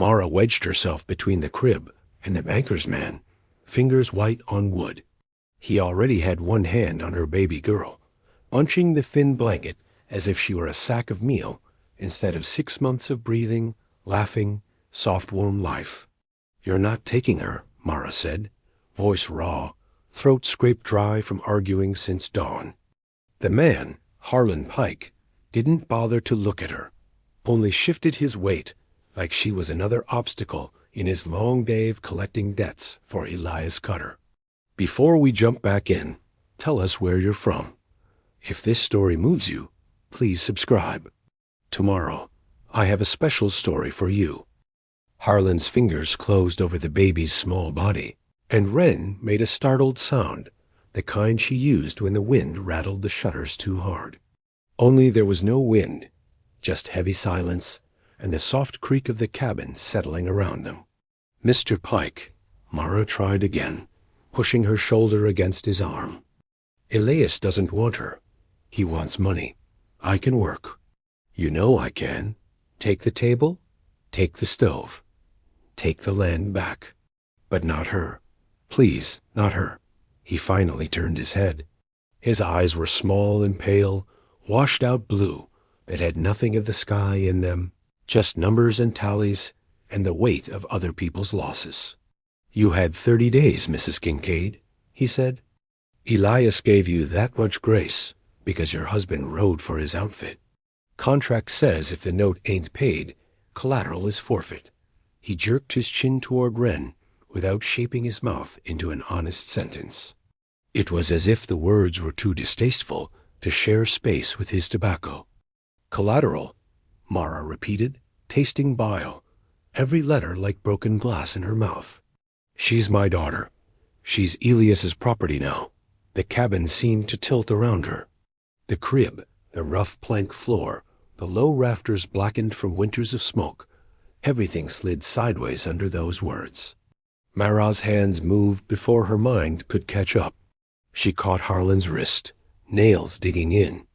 Mara wedged herself between the crib and the banker's man, fingers white on wood. He already had one hand on her baby girl, bunching the thin blanket as if she were a sack of meal instead of 6 months of breathing, laughing, soft warm life. "You're not taking her," Mara said, voice raw, throat scraped dry from arguing since dawn. The man, Harlan Pike, didn't bother to look at her, only shifted his weight like she was another obstacle in his long day of collecting debts for Elias Cutter. "Before we jump back in, tell us where you're from. If this story moves you, please subscribe. Tomorrow, I have a special story for you." Harlan's fingers closed over the baby's small body, and Wren made a startled sound, the kind she used when the wind rattled the shutters too hard. Only there was no wind, just heavy silence and the soft creak of the cabin settling around them. "Mr. Pike," Mara tried again, pushing her shoulder against his arm. "Elias doesn't want her. He wants money. I can work. You know I can. Take the table, take the stove, take the land back. But not her. Please, not her." He finally turned his head. His eyes were small and pale, washed-out blue that had nothing of the sky in them, just numbers and tallies and the weight of other people's losses. "You had 30 days, Mrs. Kincaid," he said. "Elias gave you that much grace because your husband rode for his outfit. Contract says if the note ain't paid, collateral is forfeit." He jerked his chin toward Wren without shaping his mouth into an honest sentence. It was as if the words were too distasteful to share space with his tobacco. "Collateral," Mara repeated, tasting bile, every letter like broken glass in her mouth. "She's my daughter. She's Elias's property now." The cabin seemed to tilt around her. The crib, the rough plank floor, the low rafters blackened from winters of smoke, everything slid sideways under those words. Mara's hands moved before her mind could catch up. She caught Harlan's wrist, nails digging in.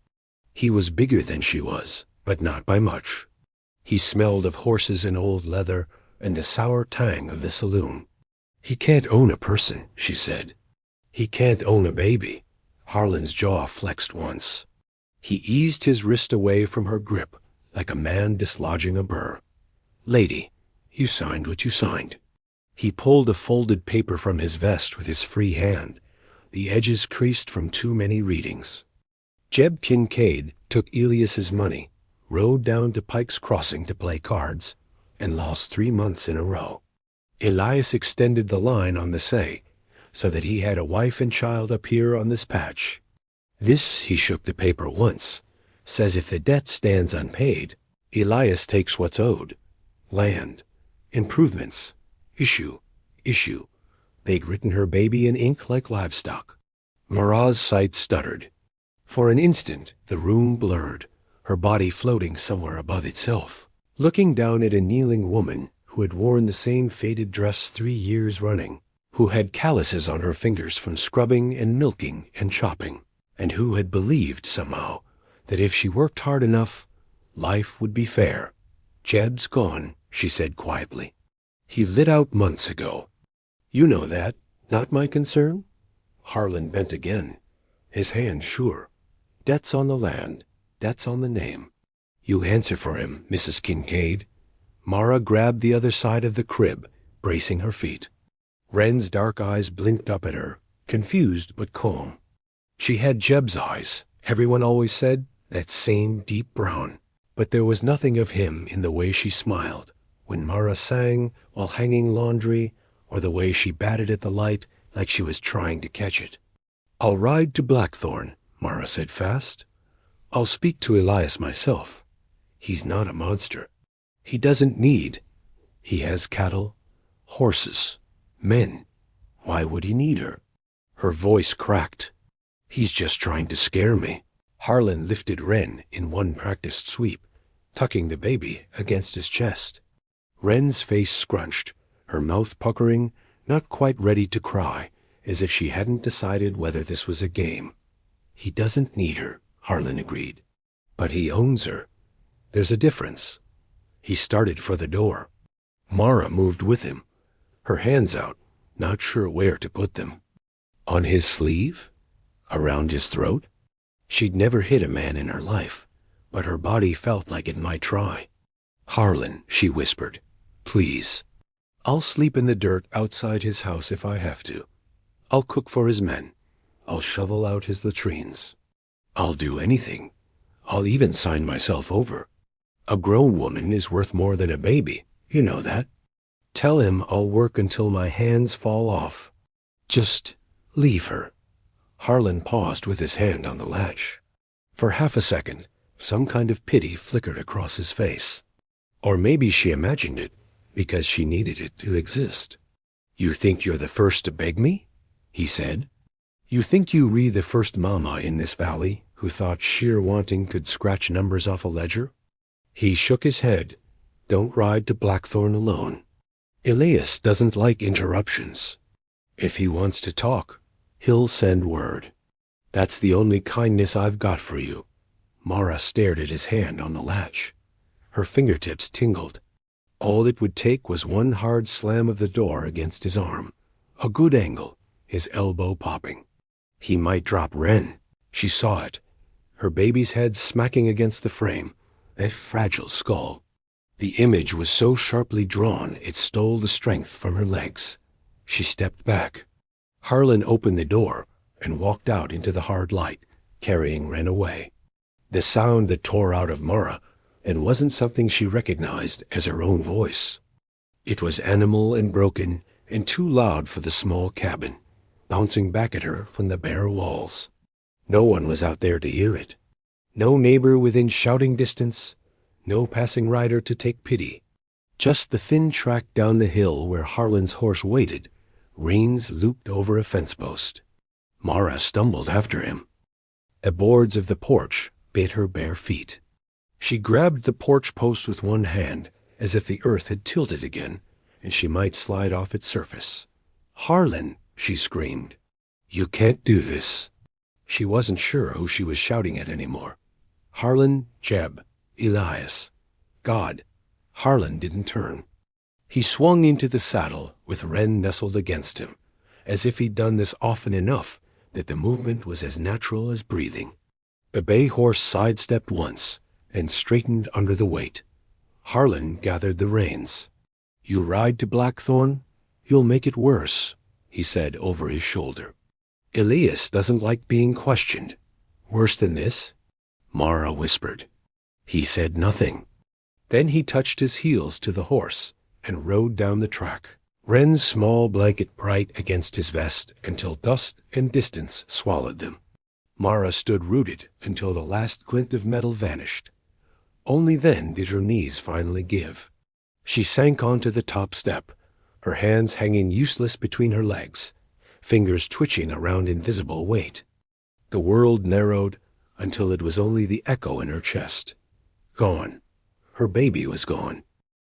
He was bigger than she was, but not by much. He smelled of horses and old leather and the sour tang of the saloon. "He can't own a person," she said. "He can't own a baby." Harlan's jaw flexed once. He eased his wrist away from her grip like a man dislodging a burr. "Lady, you signed what you signed." He pulled a folded paper from his vest with his free hand, the edges creased from too many readings. Jeb Kincaid took Elias's money, rode down to Pike's Crossing to play cards, and lost 3 months in a row. Elias extended the line on the say, so that he had a wife and child up here on this patch. This, he shook the paper once, says if the debt stands unpaid, Elias takes what's owed. Land, improvements, issue. They'd written her baby in ink like livestock. Mara's sight stuttered. For an instant, the room blurred, her body floating somewhere above itself, looking down at a kneeling woman who had worn the same faded dress 3 years running, who had calluses on her fingers from scrubbing and milking and chopping, and who had believed somehow that if she worked hard enough, life would be fair. "Jeb's gone," she said quietly. "He lit out months ago. You know that, not my concern?" Harlan bent again, his hand sure. "Debt's on the land, debt's on the name. You answer for him, Mrs. Kincaid." Mara grabbed the other side of the crib, bracing her feet. Wren's dark eyes blinked up at her, confused but calm. She had Jeb's eyes, everyone always said, that same deep brown. But there was nothing of him in the way she smiled when Mara sang while hanging laundry, or the way she batted at the light like she was trying to catch it. "I'll ride to Blackthorn," Mara said fast. "I'll speak to Elias myself. He's not a monster. He doesn't need. He has cattle, horses, men. Why would he need her?" Her voice cracked. "He's just trying to scare me." Harlan lifted Wren in one practiced sweep, tucking the baby against his chest. Wren's face scrunched, her mouth puckering, not quite ready to cry, as if she hadn't decided whether this was a game. "He doesn't need her," Harlan agreed. "But he owns her. There's a difference." He started for the door. Mara moved with him, her hands out, not sure where to put them. On his sleeve? Around his throat? She'd never hit a man in her life, but her body felt like it might try. "Harlan," she whispered, "please. I'll sleep in the dirt outside his house if I have to. I'll cook for his men. I'll shovel out his latrines. I'll do anything. I'll even sign myself over. A grown woman is worth more than a baby, you know that. Tell him I'll work until my hands fall off. Just leave her." Harlan paused with his hand on the latch. For half a second, some kind of pity flickered across his face. Or maybe she imagined it, because she needed it to exist. "You think you're the first to beg me?" he said. "You think you re the first mama in this valley who thought sheer wanting could scratch numbers off a ledger?" He shook his head. "Don't ride to Blackthorn alone. Elias doesn't like interruptions. If he wants to talk, he'll send word. That's the only kindness I've got for you." Mara stared at his hand on the latch. Her fingertips tingled. All it would take was one hard slam of the door against his arm, a good angle, his elbow popping. He might drop Wren. She saw it, her baby's head smacking against the frame, that fragile skull. The image was so sharply drawn it stole the strength from her legs. She stepped back. Harlan opened the door and walked out into the hard light, carrying Wren away. The sound that tore out of Mara and wasn't something she recognized as her own voice. It was animal and broken and too loud for the small cabin, bouncing back at her from the bare walls. No one was out there to hear it. No neighbor within shouting distance, no passing rider to take pity. Just the thin track down the hill where Harlan's horse waited, reins looped over a fence post. Mara stumbled after him. The boards of the porch bit her bare feet. She grabbed the porch post with one hand, as if the earth had tilted again, and she might slide off its surface. "Harlan!" she screamed. "You can't do this." She wasn't sure who she was shouting at anymore. Harlan, Jeb, Elias. God, Harlan didn't turn. He swung into the saddle with Wren nestled against him, as if he'd done this often enough that the movement was as natural as breathing. The bay horse sidestepped once and straightened under the weight. Harlan gathered the reins. "You ride to Blackthorn? You'll make it worse," he said over his shoulder. "Elias doesn't like being questioned." "Worse than this?" Mara whispered. He said nothing. Then he touched his heels to the horse and rode down the track, Wren's small blanket bright against his vest until dust and distance swallowed them. Mara stood rooted until the last glint of metal vanished. Only then did her knees finally give. She sank onto the top step, her hands hanging useless between her legs, fingers twitching around invisible weight. The world narrowed until it was only the echo in her chest. Gone. Her baby was gone.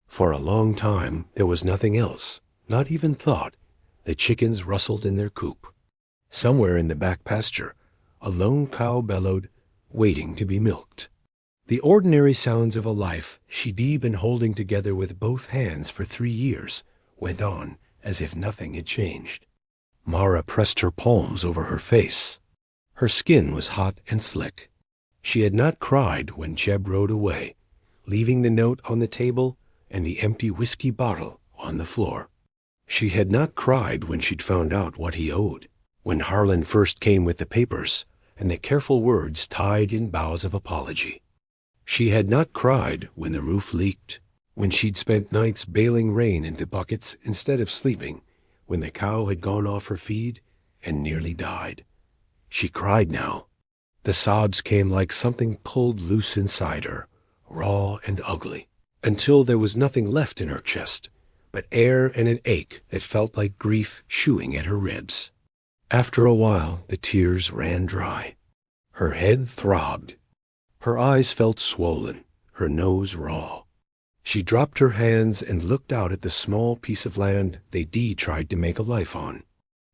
For a long time there was nothing else, not even thought. The chickens rustled in their coop. Somewhere in the back pasture, a lone cow bellowed, waiting to be milked. The ordinary sounds of a life she'd been holding together with both hands for 3 years went on as if nothing had changed. Mara pressed her palms over her face. Her skin was hot and slick. She had not cried when Jeb rode away, leaving the note on the table and the empty whiskey bottle on the floor. She had not cried when she'd found out what he owed, when Harlan first came with the papers and the careful words tied in bows of apology. She had not cried when the roof leaked, when she'd spent nights bailing rain into buckets instead of sleeping, when the cow had gone off her feed and nearly died. She cried now. The sobs came like something pulled loose inside her, raw and ugly, until there was nothing left in her chest but air and an ache that felt like grief chewing at her ribs. After a while, the tears ran dry. Her head throbbed. Her eyes felt swollen, her nose raw. She dropped her hands and looked out at the small piece of land they'd tried to make a life on.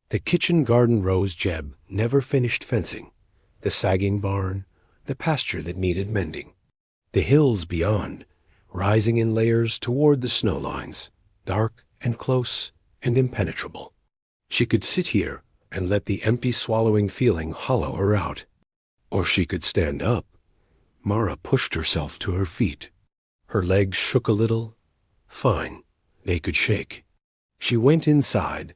The kitchen garden rose Jeb never finished fencing, the sagging barn, the pasture that needed mending. The hills beyond, rising in layers toward the snow lines, dark and close and impenetrable. She could sit here and let the empty swallowing feeling hollow her out. Or she could stand up. Mara pushed herself to her feet. Her legs shook a little. Fine, they could shake. She went inside,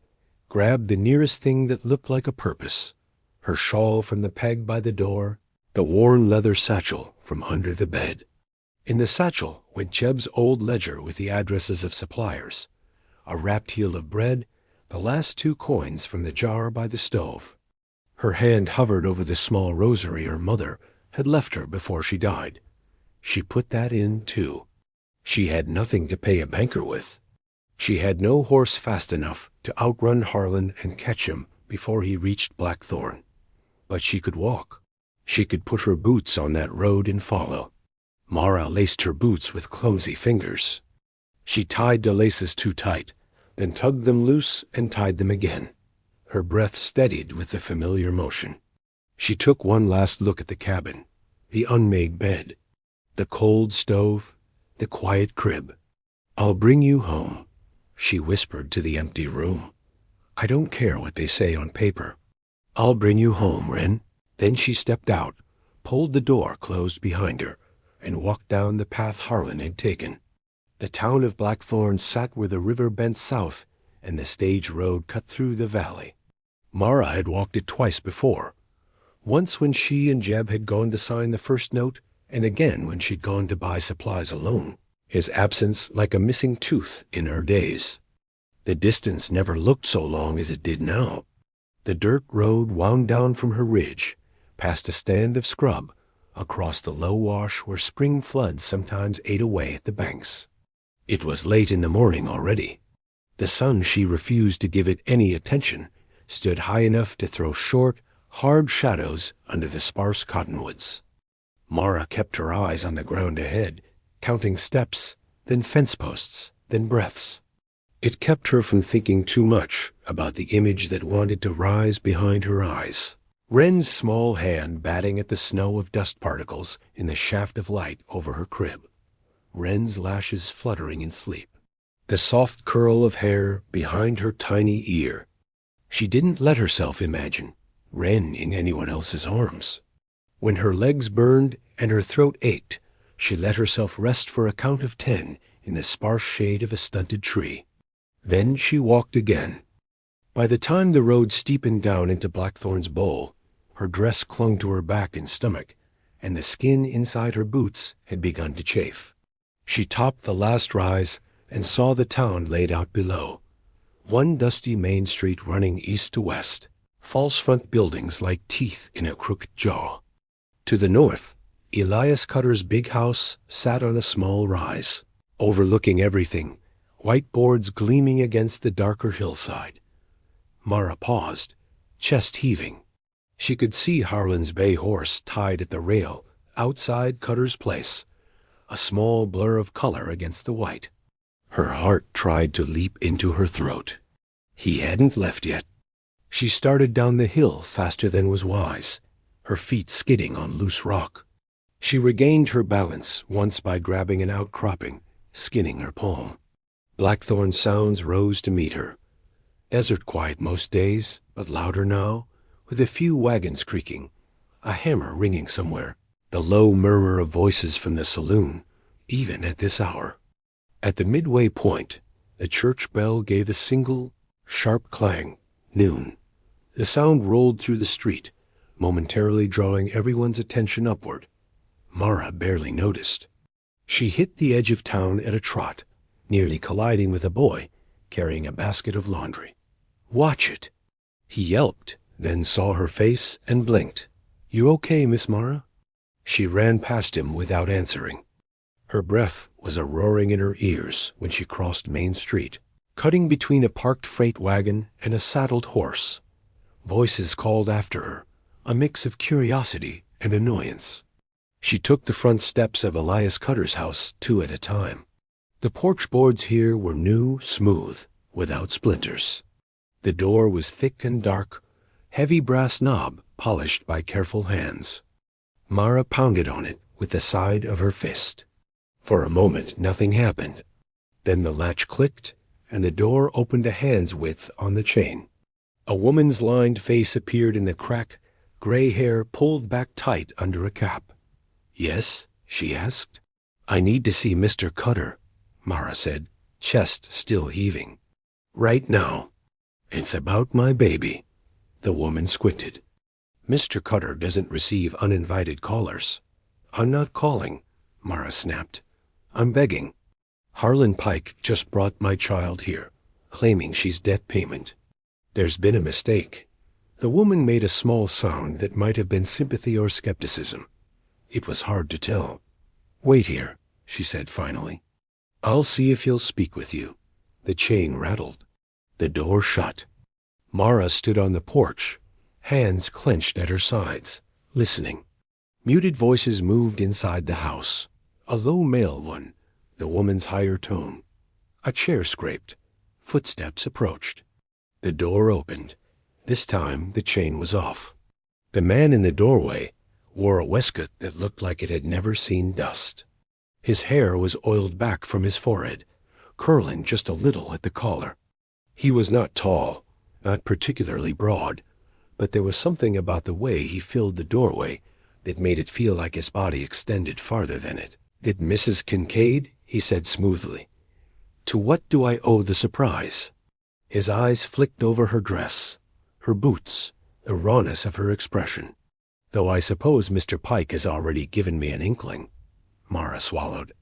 grabbed the nearest thing that looked like a purpose, her shawl from the peg by the door, the worn leather satchel from under the bed. In the satchel went Jeb's old ledger with the addresses of suppliers, a wrapped heel of bread, the last 2 coins from the jar by the stove. Her hand hovered over the small rosary her mother had left her before she died. She put that in, too. She had nothing to pay a banker with. She had no horse fast enough to outrun Harlan and catch him before he reached Blackthorn. But she could walk. She could put her boots on that road and follow. Mara laced her boots with clumsy fingers. She tied the laces too tight, then tugged them loose and tied them again. Her breath steadied with the familiar motion. She took one last look at the cabin, the unmade bed, the cold stove, the quiet crib. "I'll bring you home," she whispered to the empty room. "I don't care what they say on paper. I'll bring you home, Wren." Then she stepped out, pulled the door closed behind her, and walked down the path Harlan had taken. The town of Blackthorn sat where the river bent south and the stage road cut through the valley. Mara had walked it twice before. Once when she and Jeb had gone to sign the first note, and again when she'd gone to buy supplies alone, his absence like a missing tooth in her days. The distance never looked so long as it did now. The dirt road wound down from her ridge, past a stand of scrub, across the low wash where spring floods sometimes ate away at the banks. It was late in the morning already. The sun, she refused to give it any attention, stood high enough to throw short, hard shadows under the sparse cottonwoods. Mara kept her eyes on the ground ahead, counting steps, then fence posts, then breaths. It kept her from thinking too much about the image that wanted to rise behind her eyes. Wren's small hand batting at the snow of dust particles in the shaft of light over her crib. Wren's lashes fluttering in sleep. The soft curl of hair behind her tiny ear. She didn't let herself imagine Wren in anyone else's arms. When her legs burned and her throat ached, she let herself rest for a count of 10 in the sparse shade of a stunted tree. Then she walked again. By the time the road steepened down into Blackthorn's bowl, her dress clung to her back and stomach, and the skin inside her boots had begun to chafe. She topped the last rise and saw the town laid out below. One dusty main street running east to west, false front buildings like teeth in a crooked jaw. To the north, Elias Cutter's big house sat on a small rise, overlooking everything, white boards gleaming against the darker hillside. Mara paused, chest heaving. She could see Harlan's bay horse tied at the rail outside Cutter's place, a small blur of color against the white. Her heart tried to leap into her throat. He hadn't left yet. She started down the hill faster than was wise, her feet skidding on loose rock. She regained her balance once by grabbing an outcropping, skinning her palm. Blackthorn sounds rose to meet her. Desert quiet most days, but louder now, with a few wagons creaking, a hammer ringing somewhere, the low murmur of voices from the saloon, even at this hour. At the midway point, the church bell gave a single, sharp clang, noon. The sound rolled through the street, momentarily drawing everyone's attention upward. Mara barely noticed. She hit the edge of town at a trot, nearly colliding with a boy carrying a basket of laundry. "Watch it!" He yelped, then saw her face and blinked. "You okay, Miss Mara?" She ran past him without answering. Her breath was a roaring in her ears when she crossed Main Street, cutting between a parked freight wagon and a saddled horse. Voices called after her, a mix of curiosity and annoyance. She took the front steps of Elias Cutter's house 2 at a time. The porch boards here were new, smooth, without splinters. The door was thick and dark, heavy brass knob polished by careful hands. Mara pounded on it with the side of her fist. For a moment nothing happened. Then the latch clicked, and the door opened a hand's width on the chain. A woman's lined face appeared in the crack, gray hair pulled back tight under a cap. "Yes?" she asked. "I need to see Mr. Cutter," Mara said, chest still heaving. "Right now." "It's about my baby." The woman squinted. "Mr. Cutter doesn't receive uninvited callers." "I'm not calling," Mara snapped. "I'm begging. Harlan Pike just brought my child here, claiming she's debt payment. There's been a mistake." The woman made a small sound that might have been sympathy or skepticism. It was hard to tell. "Wait here," she said finally. "I'll see if he'll speak with you." The chain rattled. The door shut. Mara stood on the porch, hands clenched at her sides, listening. Muted voices moved inside the house. A low male one, the woman's higher tone. A chair scraped. Footsteps approached. The door opened. This time the chain was off. The man in the doorway wore a waistcoat that looked like it had never seen dust. His hair was oiled back from his forehead, curling just a little at the collar. He was not tall, not particularly broad, but there was something about the way he filled the doorway that made it feel like his body extended farther than it. "Did Mrs. Kincaid?" he said smoothly. "To what do I owe the surprise?" His eyes flicked over her dress, her boots, the rawness of her expression. "Though I suppose Mr. Pike has already given me an inkling." Mara swallowed.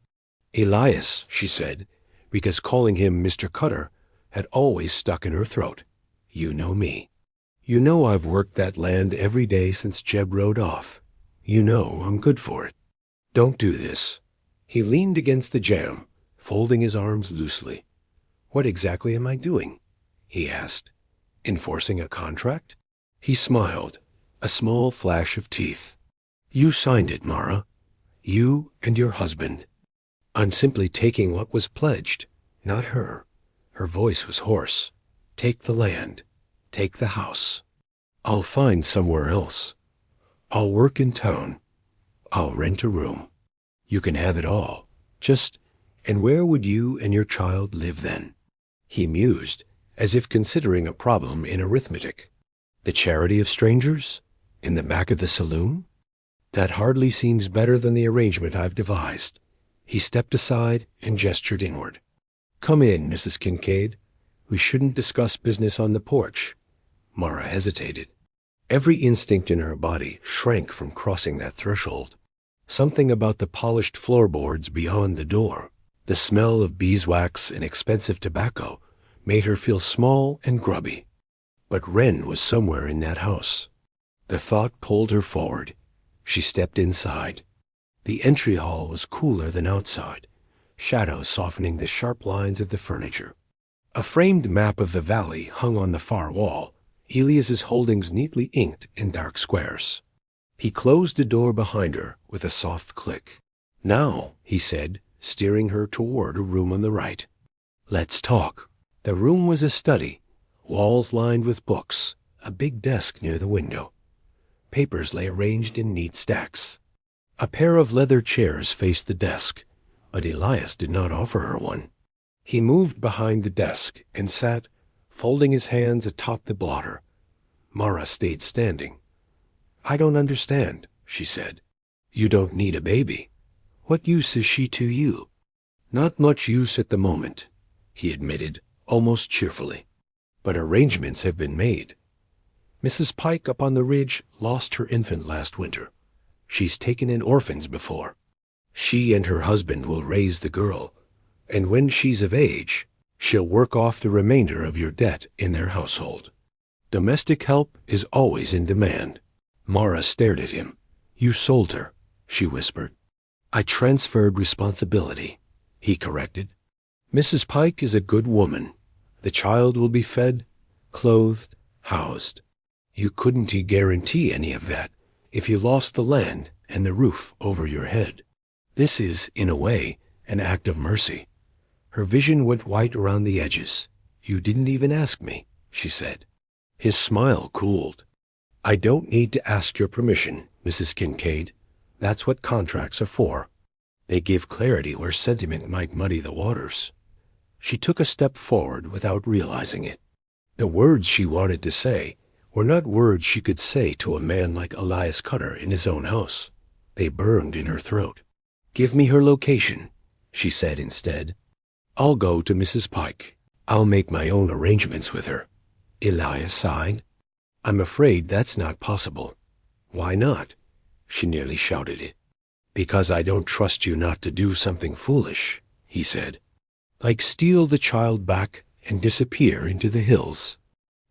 "Elias," she said, because calling him Mr. Cutter had always stuck in her throat. "You know me. You know I've worked that land every day since Jeb rode off. You know I'm good for it. Don't do this." He leaned against the jamb, folding his arms loosely. "What exactly am I doing?" he asked. "Enforcing a contract?" He smiled, a small flash of teeth. "You signed it, Mara. You and your husband. I'm simply taking what was pledged, not her." Her voice was hoarse. "Take the land. Take the house. I'll find somewhere else. I'll work in town. I'll rent a room. You can have it all. Just, and where would you and your child live then?" He mused, as if considering a problem in arithmetic. "The charity of strangers? In the back of the saloon? That hardly seems better than the arrangement I've devised." He stepped aside and gestured inward. "Come in, Mrs. Kincaid. We shouldn't discuss business on the porch." Mara hesitated. Every instinct in her body shrank from crossing that threshold. Something about the polished floorboards beyond the door, the smell of beeswax and expensive tobacco, made her feel small and grubby. But Wren was somewhere in that house. The thought pulled her forward. She stepped inside. The entry hall was cooler than outside, shadows softening the sharp lines of the furniture. A framed map of the valley hung on the far wall, Elias's holdings neatly inked in dark squares. He closed the door behind her with a soft click. "Now," he said, steering her toward a room on the right. "Let's talk." The room was a study, walls lined with books, a big desk near the window. Papers lay arranged in neat stacks. A pair of leather chairs faced the desk, but Elias did not offer her one. He moved behind the desk and sat, folding his hands atop the blotter. Mara stayed standing. "I don't understand," she said. "You don't need a baby. What use is she to you?" "Not much use at the moment," he admitted, almost cheerfully. "But arrangements have been made. Mrs. Pike up on the ridge lost her infant last winter. She's taken in orphans before. She and her husband will raise the girl, and when she's of age, she'll work off the remainder of your debt in their household. Domestic help is always in demand." Mara stared at him. "You sold her," she whispered. "I transferred responsibility," he corrected. "Mrs. Pike is a good woman. The child will be fed, clothed, housed. You couldn't guarantee any of that if you lost the land and the roof over your head. This is, in a way, an act of mercy." Her vision went white around the edges. "You didn't even ask me," she said. His smile cooled. "I don't need to ask your permission, Mrs. Kincaid. That's what contracts are for. They give clarity where sentiment might muddy the waters." She took a step forward without realizing it. The words she wanted to say were not words she could say to a man like Elias Cutter in his own house. They burned in her throat. "Give me her location," she said instead. "I'll go to Mrs. Pike. I'll make my own arrangements with her." Elias sighed. "I'm afraid that's not possible." "Why not?" She nearly shouted it. "Because I don't trust you not to do something foolish," he said. "Like steal the child back and disappear into the hills.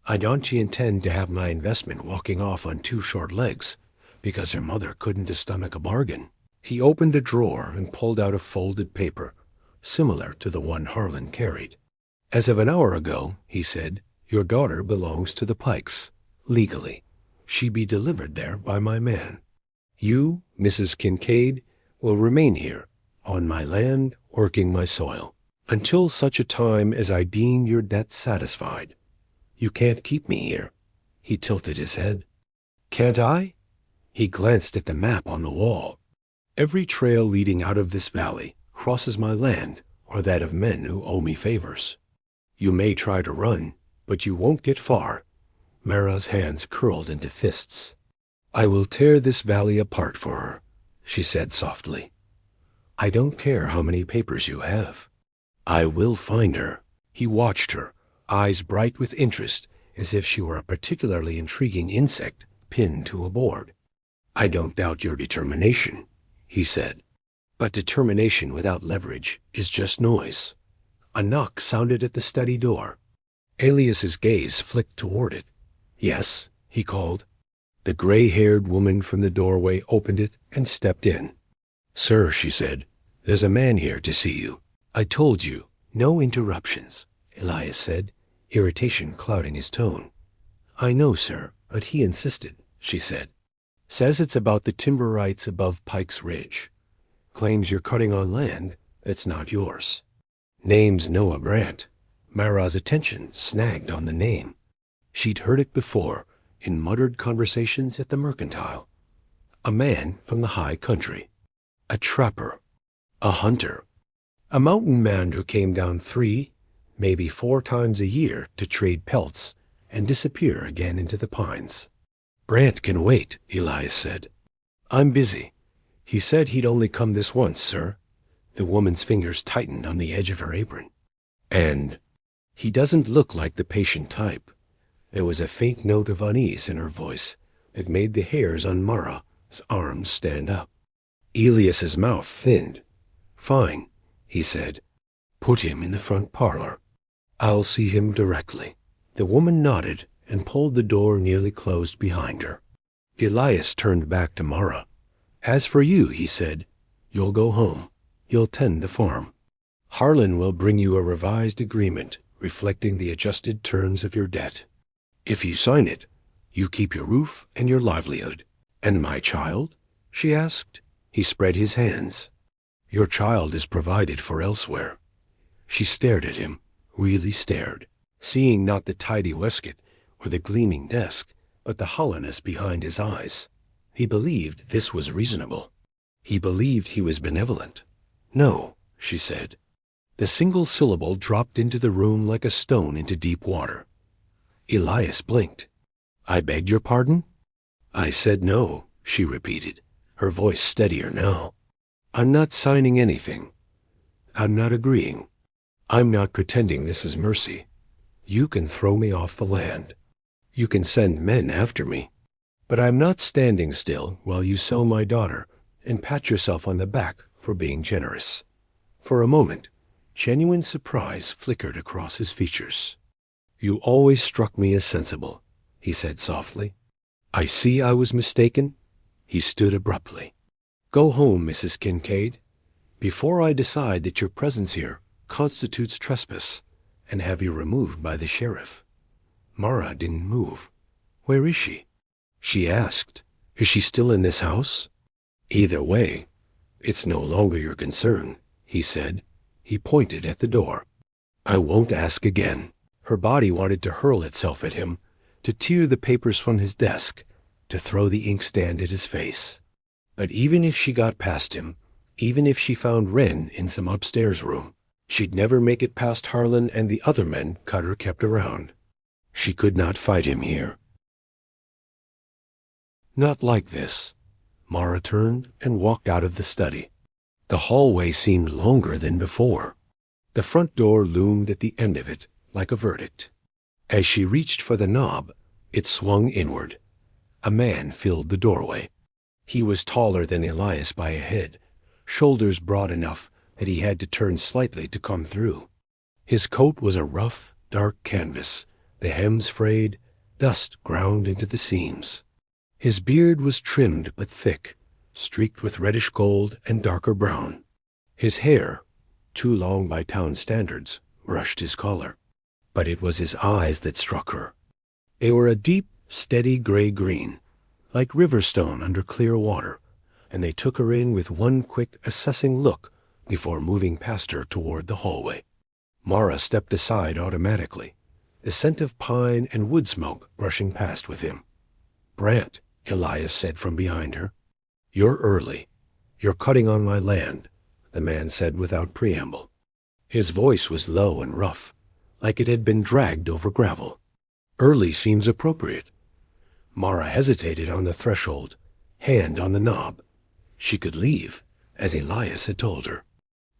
I don't intend to have my investment walking off on 2 short legs because her mother couldn't stomach a bargain." He opened a drawer and pulled out a folded paper, similar to the one Harlan carried. "As of an hour ago," he said, "your daughter belongs to the Pikes, legally. She be delivered there by my man. You, Mrs. Kincaid, will remain here, on my land, working my soil, until such a time as I deem your debt satisfied. You can't keep me here." He tilted his head. "Can't I?" He glanced at the map on the wall. "Every trail leading out of this valley crosses my land or that of men who owe me favors. You may try to run, but you won't get far." Mara's hands curled into fists. "I will tear this valley apart for her," she said softly. "I don't care how many papers you have. I will find her." He watched her, eyes bright with interest, as if she were a particularly intriguing insect pinned to a board. "I don't doubt your determination," he said. "But determination without leverage is just noise." A knock sounded at the study door. Elias's gaze flicked toward it. "Yes," he called. The gray-haired woman from the doorway opened it and stepped in. "Sir," she said, "there's a man here to see you." "I told you, no interruptions," Elias said, irritation clouding his tone. "I know, sir, but he insisted," she said. "Says it's about the timber rights above Pike's Ridge. Claims you're cutting on land that's not yours." "Name's Noah Grant." Mara's attention snagged on the name. She'd heard it before, in muttered conversations at the mercantile. A man from the high country. A trapper. A hunter. A mountain man who came down 3, maybe 4 times a year to trade pelts and disappear again into the pines. "Grant can wait," Elias said. "I'm busy. He said he'd only come this once, sir." The woman's fingers tightened on the edge of her apron. "And he doesn't look like the patient type." There was a faint note of unease in her voice that made the hairs on Mara's arms stand up. Elias's mouth thinned. "Fine," he said. "Put him in the front parlor. I'll see him directly." The woman nodded and pulled the door nearly closed behind her. Elias turned back to Mara. "As for you," he said, "you'll go home. You'll tend the farm. Harlan will bring you a revised agreement reflecting the adjusted terms of your debt. If you sign it, you keep your roof and your livelihood." "And my child?" she asked. He spread his hands. "Your child is provided for elsewhere." She stared at him, really stared, seeing not the tidy waistcoat or the gleaming desk, but the hollowness behind his eyes. He believed this was reasonable. He believed he was benevolent. "No," she said. The single syllable dropped into the room like a stone into deep water. Elias blinked. "I beg your pardon?" "I said no," she repeated, her voice steadier now. "I'm not signing anything. I'm not agreeing. I'm not pretending this is mercy. You can throw me off the land. You can send men after me. But I'm not standing still while you sell my daughter and pat yourself on the back for being generous." For a moment, genuine surprise flickered across his features. "You always struck me as sensible," he said softly. "I see I was mistaken." He stood abruptly. "Go home, Mrs. Kincaid, before I decide that your presence here constitutes trespass and have you removed by the sheriff." Mara didn't move. "Where is she?" she asked. "Is she still in this house?" "Either way, it's no longer your concern," he said. He pointed at the door. "I won't ask again." Her body wanted to hurl itself at him, to tear the papers from his desk, to throw the inkstand at his face. But even if she got past him, even if she found Wren in some upstairs room, She'd never make it past Harlan and the other men Cutter kept around. She could not fight him here. Not like this. Mara turned and walked out of the study. The hallway seemed longer than before. The front door loomed at the end of it like a verdict. As she reached for the knob, it swung inward. A man filled the doorway. He was taller than Elias by a head, shoulders broad enough that he had to turn slightly to come through. His coat was a rough, dark canvas, the hems frayed, dust ground into the seams. His beard was trimmed but thick, streaked with reddish gold and darker brown. His hair, too long by town standards, brushed his collar. But it was his eyes that struck her. They were a deep, steady gray-green, like river stone under clear water, and they took her in with one quick, assessing look before moving past her toward the hallway. Mara stepped aside automatically, the scent of pine and wood smoke brushing past with him. "Brant," Elias said from behind her. "You're early. You're cutting on my land," the man said without preamble. His voice was low and rough, like it had been dragged over gravel. "Early seems appropriate." Mara hesitated on the threshold, hand on the knob. She could leave, as Elias had told her.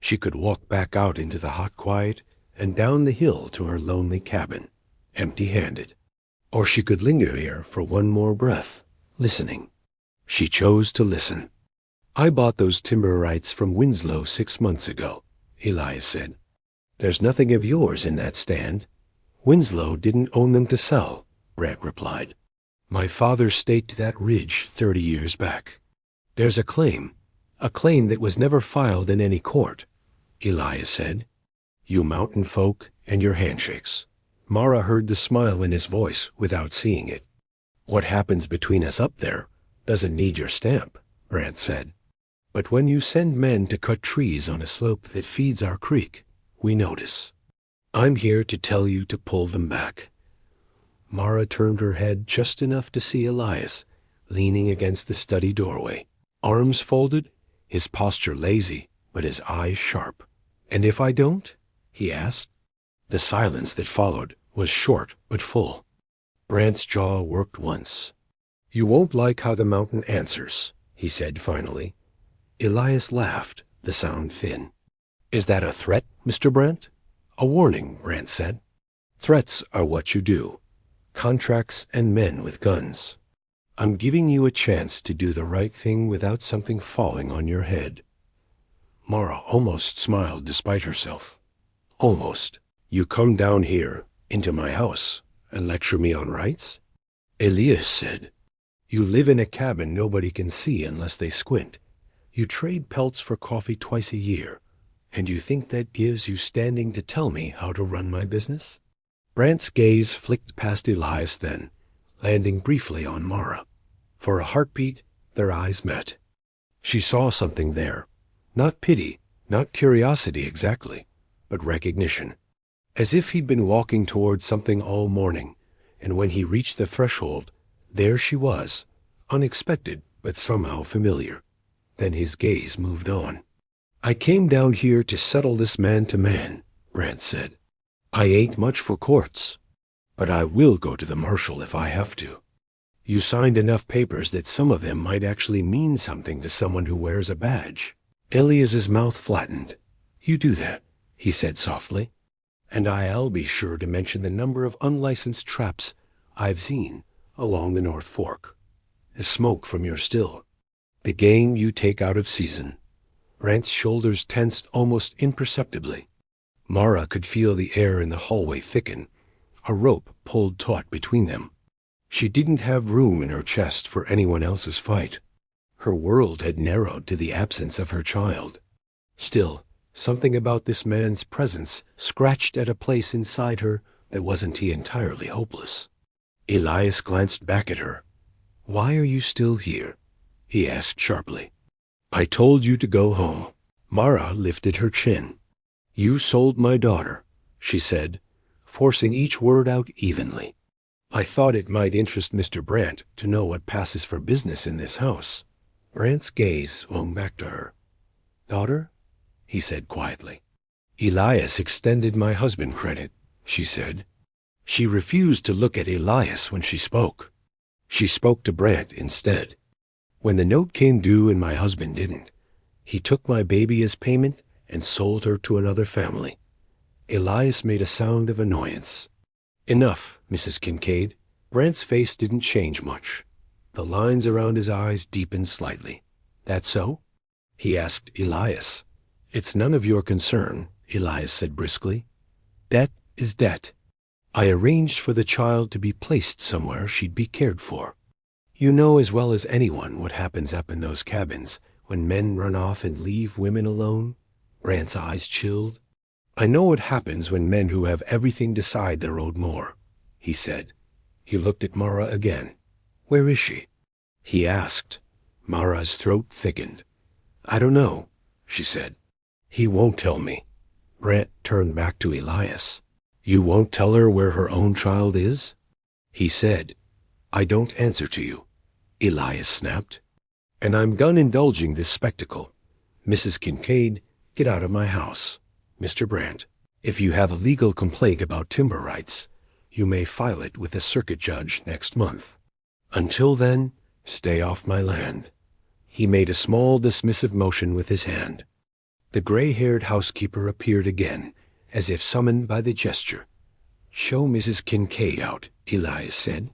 She could walk back out into the hot quiet and down the hill to her lonely cabin, empty-handed. Or she could linger here for one more breath, listening. She chose to listen. "I bought those timber rights from Winslow 6 months ago," Elias said. "There's nothing of yours in that stand." "Winslow didn't own them to sell," Brant replied. "My father staked that ridge 30 years back. There's a claim that was never filed in any court," Elias said. "You mountain folk and your handshakes." Mara heard the smile in his voice without seeing it. "What happens between us up there doesn't need your stamp," Brant said. "But when you send men to cut trees on a slope that feeds our creek, we notice. I'm here to tell you to pull them back." Mara turned her head just enough to see Elias leaning against the study doorway, arms folded, his posture lazy, but his eyes sharp. "And if I don't?" he asked. The silence that followed was short but full. Brant's jaw worked once. "You won't like how the mountain answers," he said finally. Elias laughed, the sound thin. "Is that a threat, Mr. Brant?" "A warning," Brant said. "Threats are what you do. Contracts and men with guns. I'm giving you a chance to do the right thing without something falling on your head." Mara almost smiled despite herself. "Almost. You come down here, into my house, and lecture me on rights?" Elias said. "You live in a cabin nobody can see unless they squint. You trade pelts for coffee twice a year, and you think that gives you standing to tell me how to run my business?" Brant's gaze flicked past Elias then, landing briefly on Mara. For a heartbeat, their eyes met. She saw something there. Not pity, not curiosity exactly, but recognition. As if he'd been walking toward something all morning, and when he reached the threshold, there she was, unexpected but somehow familiar. Then his gaze moved on. "I came down here to settle this man to man," Brant said. "I ain't much for courts, but I will go to the marshal if I have to. You signed enough papers that some of them might actually mean something to someone who wears a badge." Elias's mouth flattened. "You do that," he said softly, "and I'll be sure to mention the number of unlicensed traps I've seen along the North Fork. The smoke from your still. The game you take out of season." Brant's shoulders tensed almost imperceptibly. Mara could feel the air in the hallway thicken, a rope pulled taut between them. She didn't have room in her chest for anyone else's fight. Her world had narrowed to the absence of her child. Still, something about this man's presence scratched at a place inside her that wasn't he entirely hopeless. Elias glanced back at her. "Why are you still here?" he asked sharply. "I told you to go home." Mara lifted her chin. "You sold my daughter," she said, forcing each word out evenly. "I thought it might interest Mr. Brant to know what passes for business in this house." Brant's gaze swung back to her. "Daughter?" he said quietly. Elias extended my husband credit, she said. She refused to look at Elias when she spoke. She spoke to Brant instead. When the note came due and my husband didn't, he took my baby as payment and sold her to another family. Elias made a sound of annoyance. Enough, Mrs. Kincaid. Brant's face didn't change much. The lines around his eyes deepened slightly. That so? He asked Elias. It's none of your concern, Elias said briskly. Debt is debt. I arranged for the child to be placed somewhere she'd be cared for. You know as well as anyone what happens up in those cabins when men run off and leave women alone. Brant's eyes chilled. I know what happens when men who have everything decide they're owed more, he said. He looked at Mara again. Where is she? He asked. Mara's throat thickened. I don't know, she said. He won't tell me. Brant turned back to Elias. You won't tell her where her own child is? He said. I don't answer to you, Elias snapped. And I'm done indulging this spectacle. Mrs. Kincaid, get out of my house. Mr. Brant, if you have a legal complaint about timber rights, you may file it with the circuit judge next month. Until then, stay off my land. He made a small dismissive motion with his hand. The gray-haired housekeeper appeared again, as if summoned by the gesture. Show Mrs. Kincaid out, Elias said.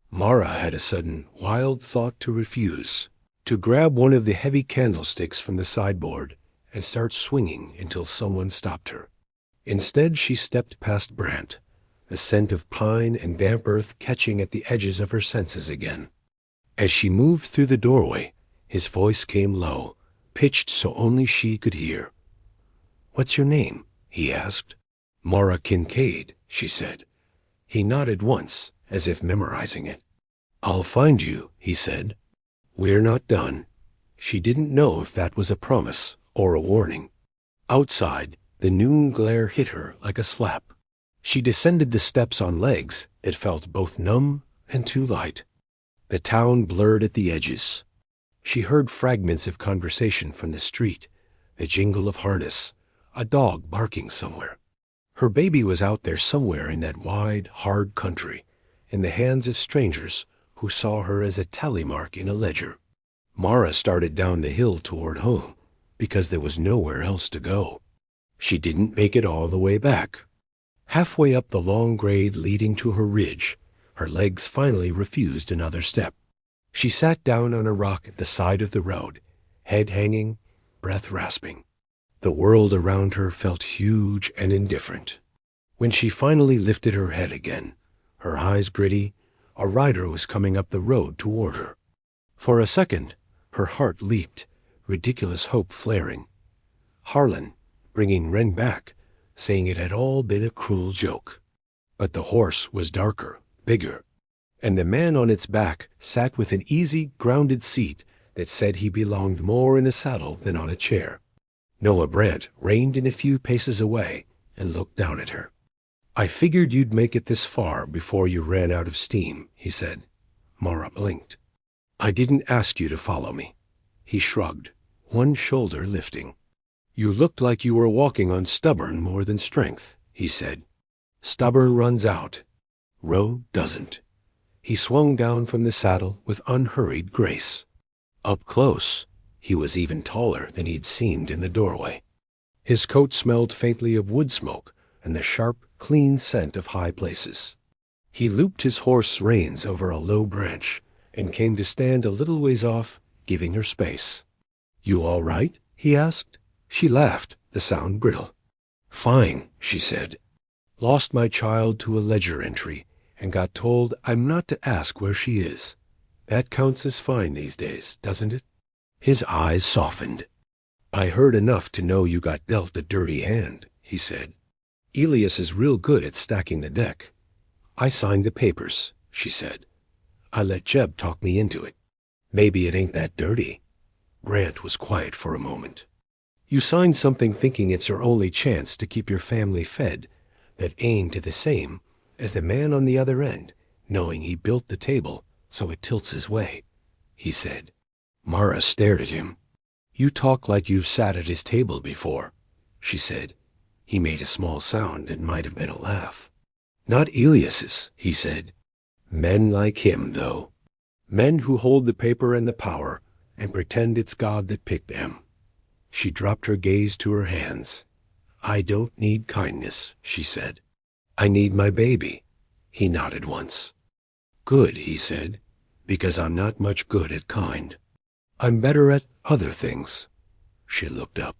Mara had a sudden, wild thought to refuse, to grab one of the heavy candlesticks from the sideboard and start swinging until someone stopped her. Instead, she stepped past Brant, the scent of pine and damp earth catching at the edges of her senses again. As she moved through the doorway, his voice came low, pitched so only she could hear. What's your name? He asked. Mara Kincaid, she said. He nodded once, as if memorizing it. I'll find you, he said. We're not done. She didn't know if that was a promise or a warning. Outside, the noon glare hit her like a slap. She descended the steps on legs that felt both numb and too light. The town blurred at the edges. She heard fragments of conversation from the street, the jingle of harness, a dog barking somewhere. Her baby was out there somewhere in that wide, hard country, in the hands of strangers who saw her as a tally mark in a ledger. Mara started down the hill toward home, because there was nowhere else to go. She didn't make it all the way back. Halfway up the long grade leading to her ridge, her legs finally refused another step. She sat down on a rock at the side of the road, head hanging, breath rasping. The world around her felt huge and indifferent. When she finally lifted her head again, her eyes gritty, a rider was coming up the road toward her. For a second, her heart leaped, ridiculous hope flaring. Harlan, bringing Wren back, saying it had all been a cruel joke. But the horse was darker, bigger, and the man on its back sat with an easy, grounded seat that said he belonged more in a saddle than on a chair. Noah Brant reined in a few paces away and looked down at her. I figured you'd make it this far before you ran out of steam, he said. Mara blinked. I didn't ask you to follow me. He shrugged, one shoulder lifting. You looked like you were walking on stubborn more than strength, he said. Stubborn runs out. Road doesn't. He swung down from the saddle with unhurried grace. Up close, he was even taller than he'd seemed in the doorway. His coat smelled faintly of wood smoke and the sharp, clean scent of high places. He looped his horse's reins over a low branch and came to stand a little ways off, giving her space. You all right? He asked. She laughed, the sound brittle. Fine, she said. Lost my child to a ledger entry and got told I'm not to ask where she is. That counts as fine these days, doesn't it? His eyes softened. I heard enough to know you got dealt a dirty hand, he said. Elias is real good at stacking the deck. I signed the papers, she said. I let Jeb talk me into it. Maybe it ain't that dirty. Brant was quiet for a moment. You signed something thinking it's your only chance to keep your family fed, that ain't to the same as the man on the other end, knowing he built the table so it tilts his way, he said. Mara stared at him. You talk like you've sat at his table before, she said. He made a small sound that might have been a laugh. Not Elias's, he said. Men like him, though. Men who hold the paper and the power and pretend it's God that picked them. She dropped her gaze to her hands. I don't need kindness, she said. I need my baby. He nodded once. Good, he said, because I'm not much good at kind. I'm better at other things. She looked up.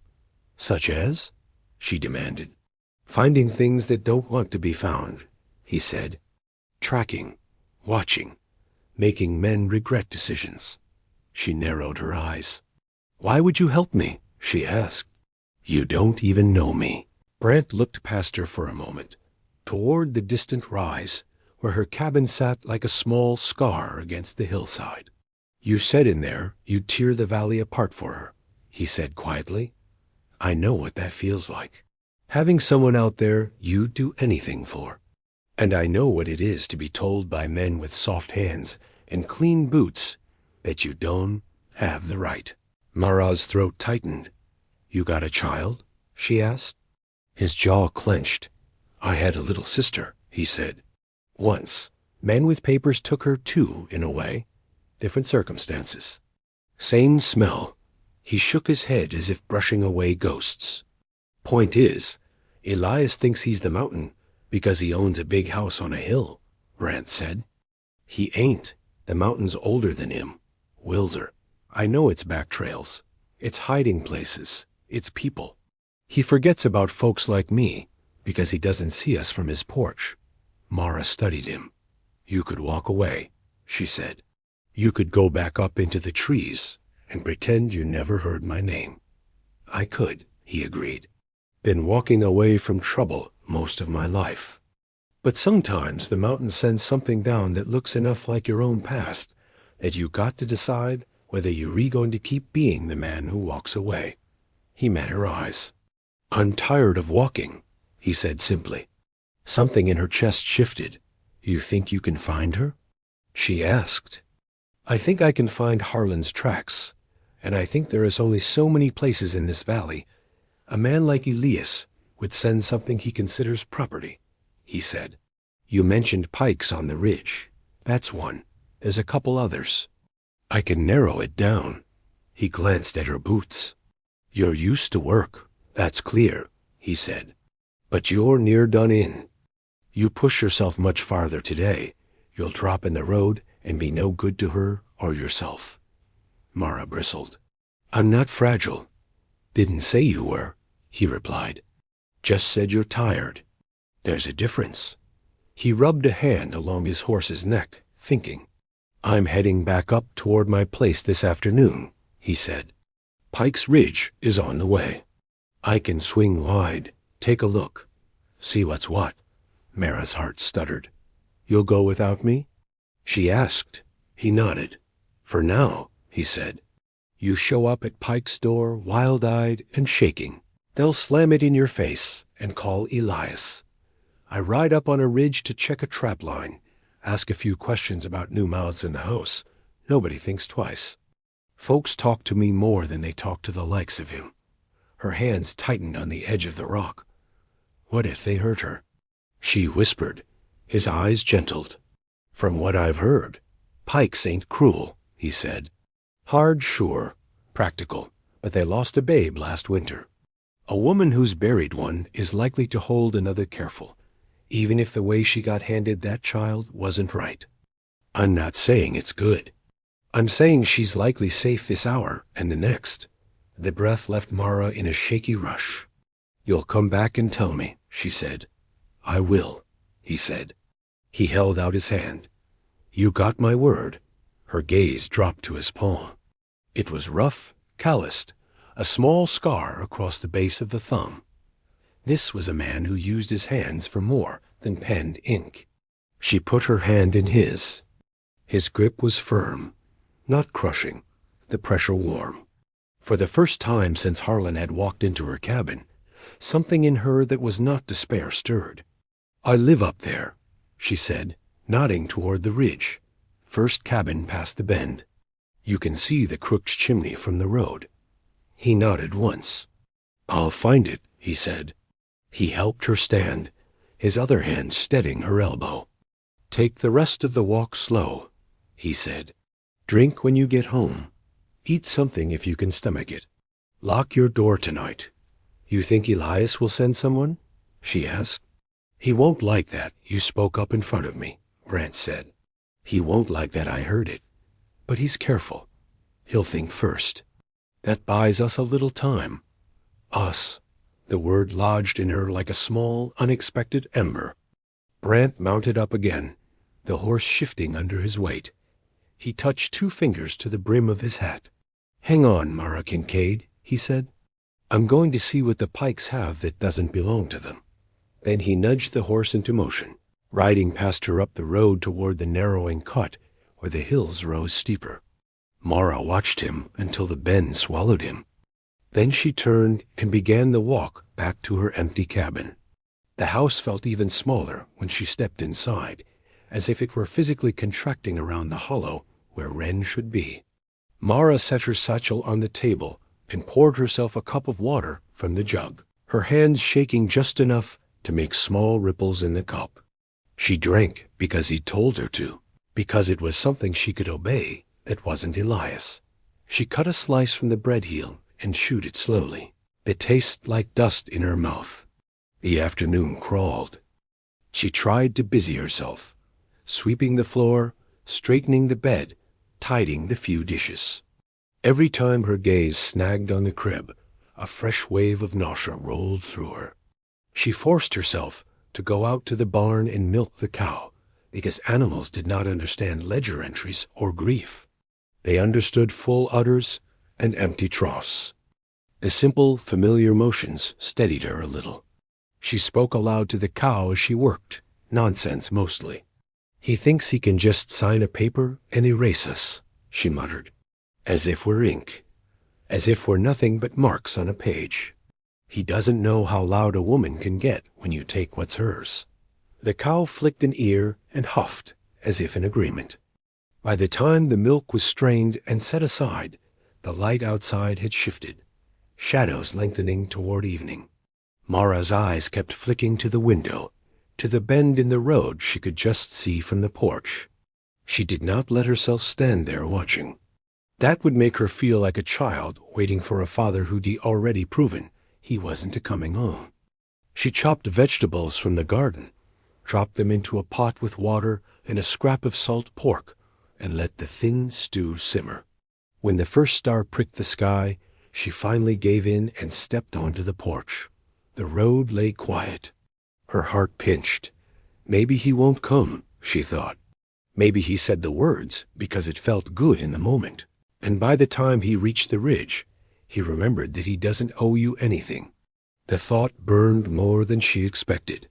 Such as? She demanded. Finding things that don't want to be found, he said. Tracking, watching, making men regret decisions. She narrowed her eyes. Why would you help me? She asked. You don't even know me. Brant looked past her for a moment, toward the distant rise, where her cabin sat like a small scar against the hillside. You said in there you'd tear the valley apart for her, he said quietly. I know what that feels like. Having someone out there you'd do anything for. And I know what it is to be told by men with soft hands and clean boots that you don't have the right. Mara's throat tightened. You got a child? She asked. His jaw clenched. I had a little sister, he said. Once, men with papers took her too, in a way. Different circumstances. Same smell. He shook his head as if brushing away ghosts. Point is, Elias thinks he's the mountain because he owns a big house on a hill, Brant said. He ain't. The mountain's older than him. Wilder. I know its back trails, its hiding places, its people. He forgets about folks like me because he doesn't see us from his porch. Mara studied him. You could walk away, she said. You could go back up into the trees and pretend you never heard my name. I could, he agreed. Been walking away from trouble most of my life. But sometimes the mountain sends something down that looks enough like your own past that you got to decide whether you're going to keep being the man who walks away. He met her eyes. I'm tired of walking, he said simply. Something in her chest shifted. You think you can find her? She asked. I think I can find Harlan's tracks, and I think there is only so many places in this valley. A man like Elias would send something he considers property, he said. You mentioned pikes on the ridge. That's one. There's a couple others. I can narrow it down. He glanced at her boots. You're used to work, that's clear, he said. But you're near done in. You push yourself much farther today, you'll drop in the road and be no good to her or yourself. Mara bristled. I'm not fragile. Didn't say you were, he replied. Just said you're tired. There's a difference. He rubbed a hand along his horse's neck, thinking. I'm heading back up toward my place this afternoon, he said. Pike's Ridge is on the way. I can swing wide, take a look, see what's what. Mara's heart stuttered. You'll go without me? She asked. He nodded. For now, he said. You show up at Pike's door wild-eyed and shaking. They'll slam it in your face and call Elias. I ride up on a ridge to check a trap line, ask a few questions about new mouths in the house. Nobody thinks twice. Folks talk to me more than they talk to the likes of him. Her hands tightened on the edge of the rock. What if they hurt her? She whispered. His eyes gentled. From what I've heard, pikes ain't cruel, he said. Hard, sure. Practical. But they lost a babe last winter. A woman who's buried one is likely to hold another careful, even if the way she got handed that child wasn't right. I'm not saying it's good. I'm saying she's likely safe this hour and the next. The breath left Mara in a shaky rush. You'll come back and tell me, she said. I will, he said. He held out his hand. You got my word. Her gaze dropped to his palm. It was rough, calloused, a small scar across the base of the thumb. This was a man who used his hands for more than penned ink. She put her hand in his. His grip was firm, not crushing, the pressure warm. For the first time since Harlan had walked into her cabin, something in her that was not despair stirred. I live up there, she said, nodding toward the ridge. First cabin past the bend. You can see the crooked chimney from the road. He nodded once. I'll find it, he said. He helped her stand, his other hand steadying her elbow. "Take the rest of the walk slow," he said. "Drink when you get home. Eat something if you can stomach it. Lock your door tonight." "You think Elias will send someone?" she asked. "He won't like that you spoke up in front of me," Brant said. "He won't like that I heard it. But he's careful. He'll think first. That buys us a little time." Us. The word lodged in her like a small, unexpected ember. Brant mounted up again, the horse shifting under his weight. He touched 2 fingers to the brim of his hat. "Hang on, Mara Kincaid," he said. "I'm going to see what the Pikes have that doesn't belong to them." Then he nudged the horse into motion, riding past her up the road toward the narrowing cut where the hills rose steeper. Mara watched him until the bend swallowed him. Then she turned and began the walk back to her empty cabin. The house felt even smaller when she stepped inside, as if it were physically contracting around the hollow where Wren should be. Mara set her satchel on the table and poured herself a cup of water from the jug, her hands shaking just enough to make small ripples in the cup. She drank because he told her to, because it was something she could obey that wasn't Elias. She cut a slice from the bread heel and chewed it slowly. It tasted like dust in her mouth. The afternoon crawled. She tried to busy herself, sweeping the floor, straightening the bed, tidying the few dishes. Every time her gaze snagged on the crib, a fresh wave of nausea rolled through her. She forced herself to go out to the barn and milk the cow, because animals did not understand ledger entries or grief. They understood full udders and empty troughs. The simple, familiar motions steadied her a little. She spoke aloud to the cow as she worked, nonsense mostly. "He thinks he can just sign a paper and erase us," she muttered. "As if we're ink. As if we're nothing but marks on a page. He doesn't know how loud a woman can get when you take what's hers." The cow flicked an ear and huffed, as if in agreement. By the time the milk was strained and set aside, the light outside had shifted, shadows lengthening toward evening. Mara's eyes kept flicking to the window, to the bend in the road she could just see from the porch. She did not let herself stand there watching. That would make her feel like a child waiting for a father who'd already proven he wasn't a coming home. She chopped vegetables from the garden, dropped them into a pot with water and a scrap of salt pork, and let the thin stew simmer. When the first star pricked the sky, she finally gave in and stepped onto the porch. The road lay quiet. Her heart pinched. Maybe he won't come, she thought. Maybe he said the words because it felt good in the moment. And by the time he reached the ridge, he remembered that he doesn't owe you anything. The thought burned more than she expected.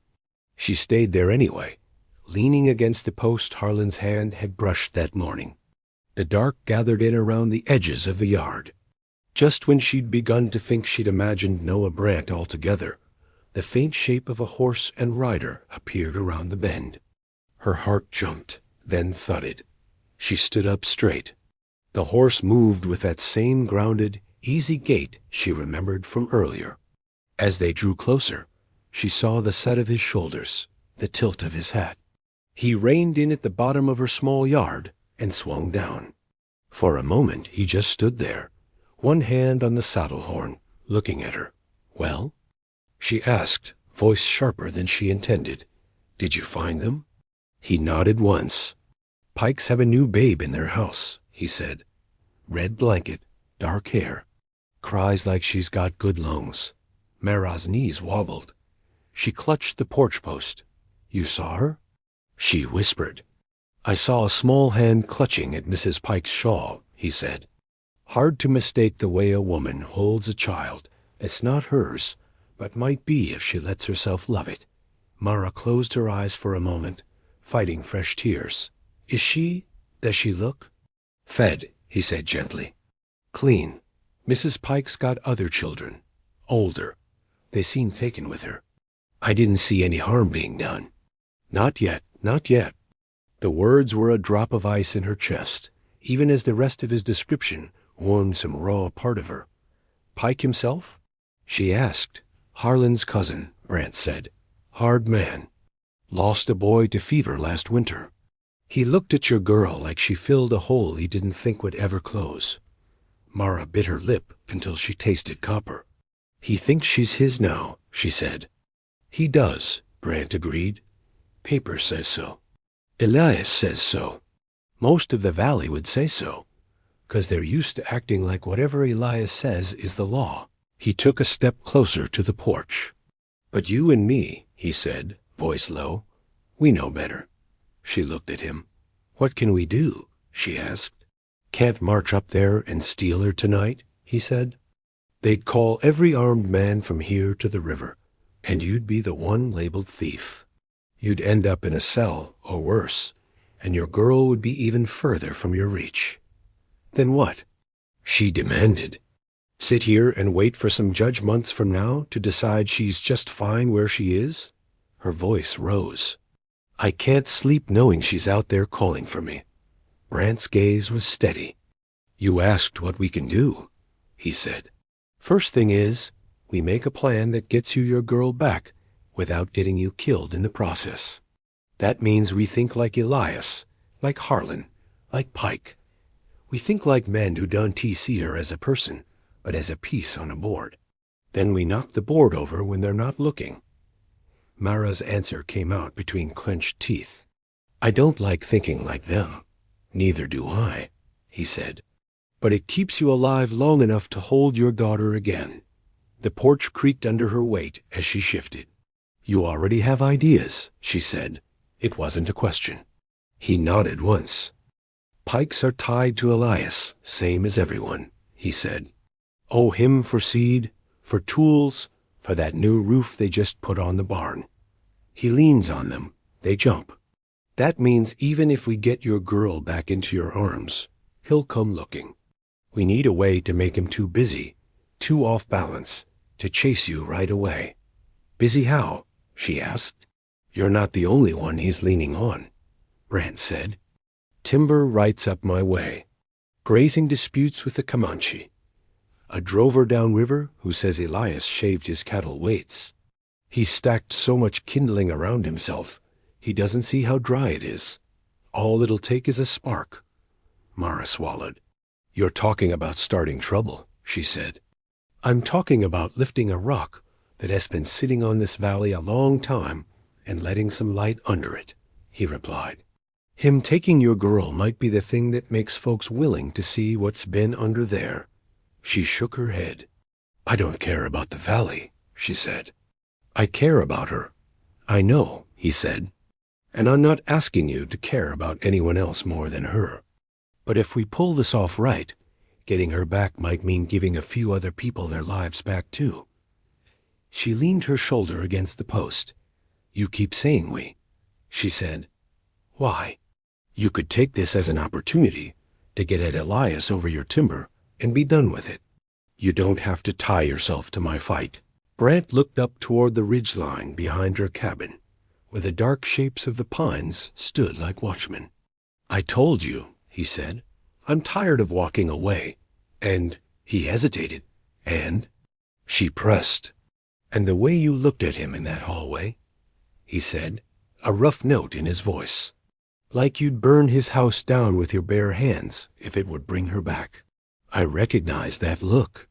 She stayed there anyway, leaning against the post Harlan's hand had brushed that morning. The dark gathered in around the edges of the yard. Just when she'd begun to think she'd imagined Noah Brant altogether, the faint shape of a horse and rider appeared around the bend. Her heart jumped, then thudded. She stood up straight. The horse moved with that same grounded, easy gait she remembered from earlier. As they drew closer, she saw the set of his shoulders, the tilt of his hat. He reined in at the bottom of her small yard and swung down. For a moment he just stood there, one hand on the saddle horn, looking at her. "Well?" she asked, voice sharper than she intended. "Did you find them?" He nodded once. "Pikes have a new babe in their house," he said. "Red blanket, dark hair. Cries like she's got good lungs." Mara's knees wobbled. She clutched the porch post. "You saw her?" She whispered. "I saw a small hand clutching at Mrs. Pike's shawl," he said. Hard to mistake the way a woman holds a child that's not hers, but might be if she lets herself love it. Mara closed her eyes for a moment, fighting fresh tears. Does she look?" "Fed," he said gently. "Clean. Mrs. Pike's got other children. Older. They seem taken with her. I didn't see any harm being done." "Not yet, not yet." The words were a drop of ice in her chest, even as the rest of his description warmed some raw part of her. "Pike himself?" she asked. "Harlan's cousin, Brant said. Hard man. Lost a boy to fever last winter. He looked at your girl like she filled a hole he didn't think would ever close. Mara bit her lip until she tasted copper. He thinks she's his now, she said. He does, Brant agreed. Paper says so. Elias says so. Most of the valley would say so, 'cause they're used to acting like whatever Elias says is the law. He took a step closer to the porch. But you and me, he said, voice low, we know better. She looked at him. What can we do? She asked. Can't march up there and steal her tonight, he said. They'd call every armed man from here to the river, and you'd be the one labeled thief. You'd end up in a cell, or worse, and your girl would be even further from your reach. Then what? She demanded. Sit here and wait for some judge months from now to decide she's just fine where she is? Her voice rose. I can't sleep knowing she's out there calling for me. Brant's gaze was steady. You asked what we can do, he said. First thing is, we make a plan that gets you your girl back without getting you killed in the process. That means we think like Elias, like Harlan, like Pike. We think like men who don't see her as a person, but as a piece on a board. Then we knock the board over when they're not looking. Mara's answer came out between clenched teeth. I don't like thinking like them. Neither do I, he said. But it keeps you alive long enough to hold your daughter again. The porch creaked under her weight as she shifted. You already have ideas, she said. It wasn't a question. He nodded once. Pikes are tied to Elias, same as everyone, he said. Owe him for seed, for tools, for that new roof they just put on the barn. He leans on them. They jump. That means even if we get your girl back into your arms, he'll come looking. We need a way to make him too busy, too off balance, to chase you right away. Busy how? She asked. You're not the only one he's leaning on, Brant said. Timber rights up my way. Grazing disputes with the Comanche. A drover downriver who says Elias shaved his cattle weights. He's stacked so much kindling around himself, he doesn't see how dry it is. All it'll take is a spark. Mara swallowed. You're talking about starting trouble, she said. I'm talking about lifting a rock that has been sitting on this valley a long time and letting some light under it, he replied. Him taking your girl might be the thing that makes folks willing to see what's been under there. She shook her head. I don't care about the valley, she said. I care about her. I know, he said. And I'm not asking you to care about anyone else more than her. But if we pull this off right, getting her back might mean giving a few other people their lives back too. She leaned her shoulder against the post. You keep saying we, she said. Why? You could take this as an opportunity to get at Elias over your timber and be done with it. You don't have to tie yourself to my fight. Brant looked up toward the ridgeline behind her cabin, where the dark shapes of the pines stood like watchmen. I told you, he said. I'm tired of walking away. And he hesitated. And she pressed. And the way you looked at him in that hallway, he said, a rough note in his voice. Like you'd burn his house down with your bare hands if it would bring her back. I recognized that look.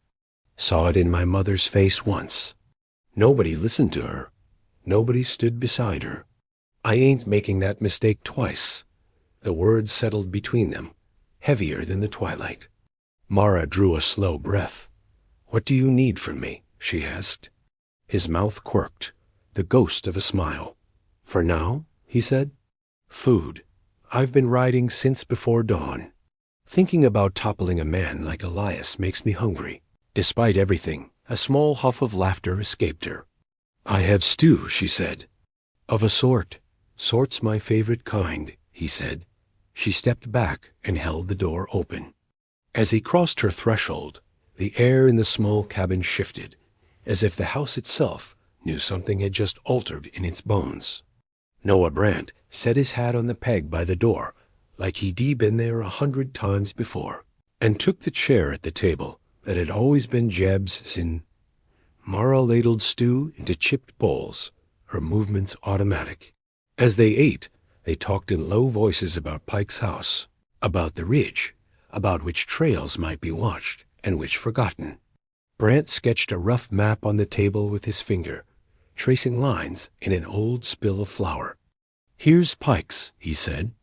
Saw it in my mother's face once. Nobody listened to her. Nobody stood beside her. I ain't making that mistake twice. The words settled between them, heavier than the twilight. Mara drew a slow breath. What do you need from me? She asked. His mouth quirked, the ghost of a smile. For now, he said. Food. I've been riding since before dawn. Thinking about toppling a man like Elias makes me hungry. Despite everything, a small huff of laughter escaped her. I have stew, she said. Of a sort. Sort's my favorite kind, he said. She stepped back and held the door open. As he crossed her threshold, the air in the small cabin shifted, as if the house itself knew something had just altered in its bones. Noah Brant set his hat on the peg by the door, like he'd been there 100 times before, and took the chair at the table that had always been Jeb's sin. Mara ladled stew into chipped bowls, her movements automatic. As they ate, they talked in low voices about Pike's house, about the ridge, about which trails might be watched and which forgotten. Brant sketched a rough map on the table with his finger, tracing lines in an old spill of flour. "Here's Pike's," he said.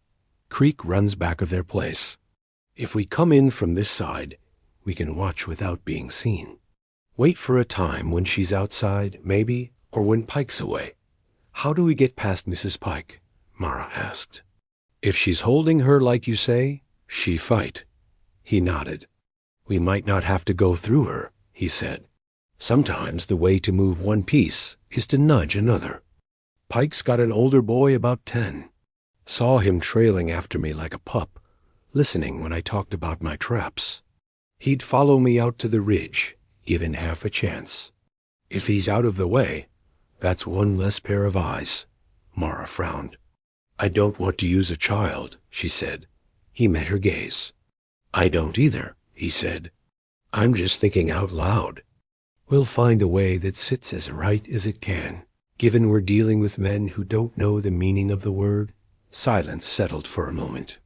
"Creek runs back of their place. If we come in from this side, we can watch without being seen. Wait for a time when she's outside, maybe, or when Pike's away." "How do we get past Mrs. Pike?" Mara asked. "If she's holding her like you say, she fight." He nodded. "We might not have to go through her," he said. "Sometimes the way to move one piece is to nudge another. Pike's got an older boy about 10. Saw him trailing after me like a pup, listening when I talked about my traps. He'd follow me out to the ridge, given half a chance. If he's out of the way, that's one less pair of eyes." Mara frowned. "I don't want to use a child," she said. He met her gaze. "I don't either," he said. "I'm just thinking out loud. We'll find a way that sits as right as it can, given we're dealing with men who don't know the meaning of the word." Silence settled for a moment.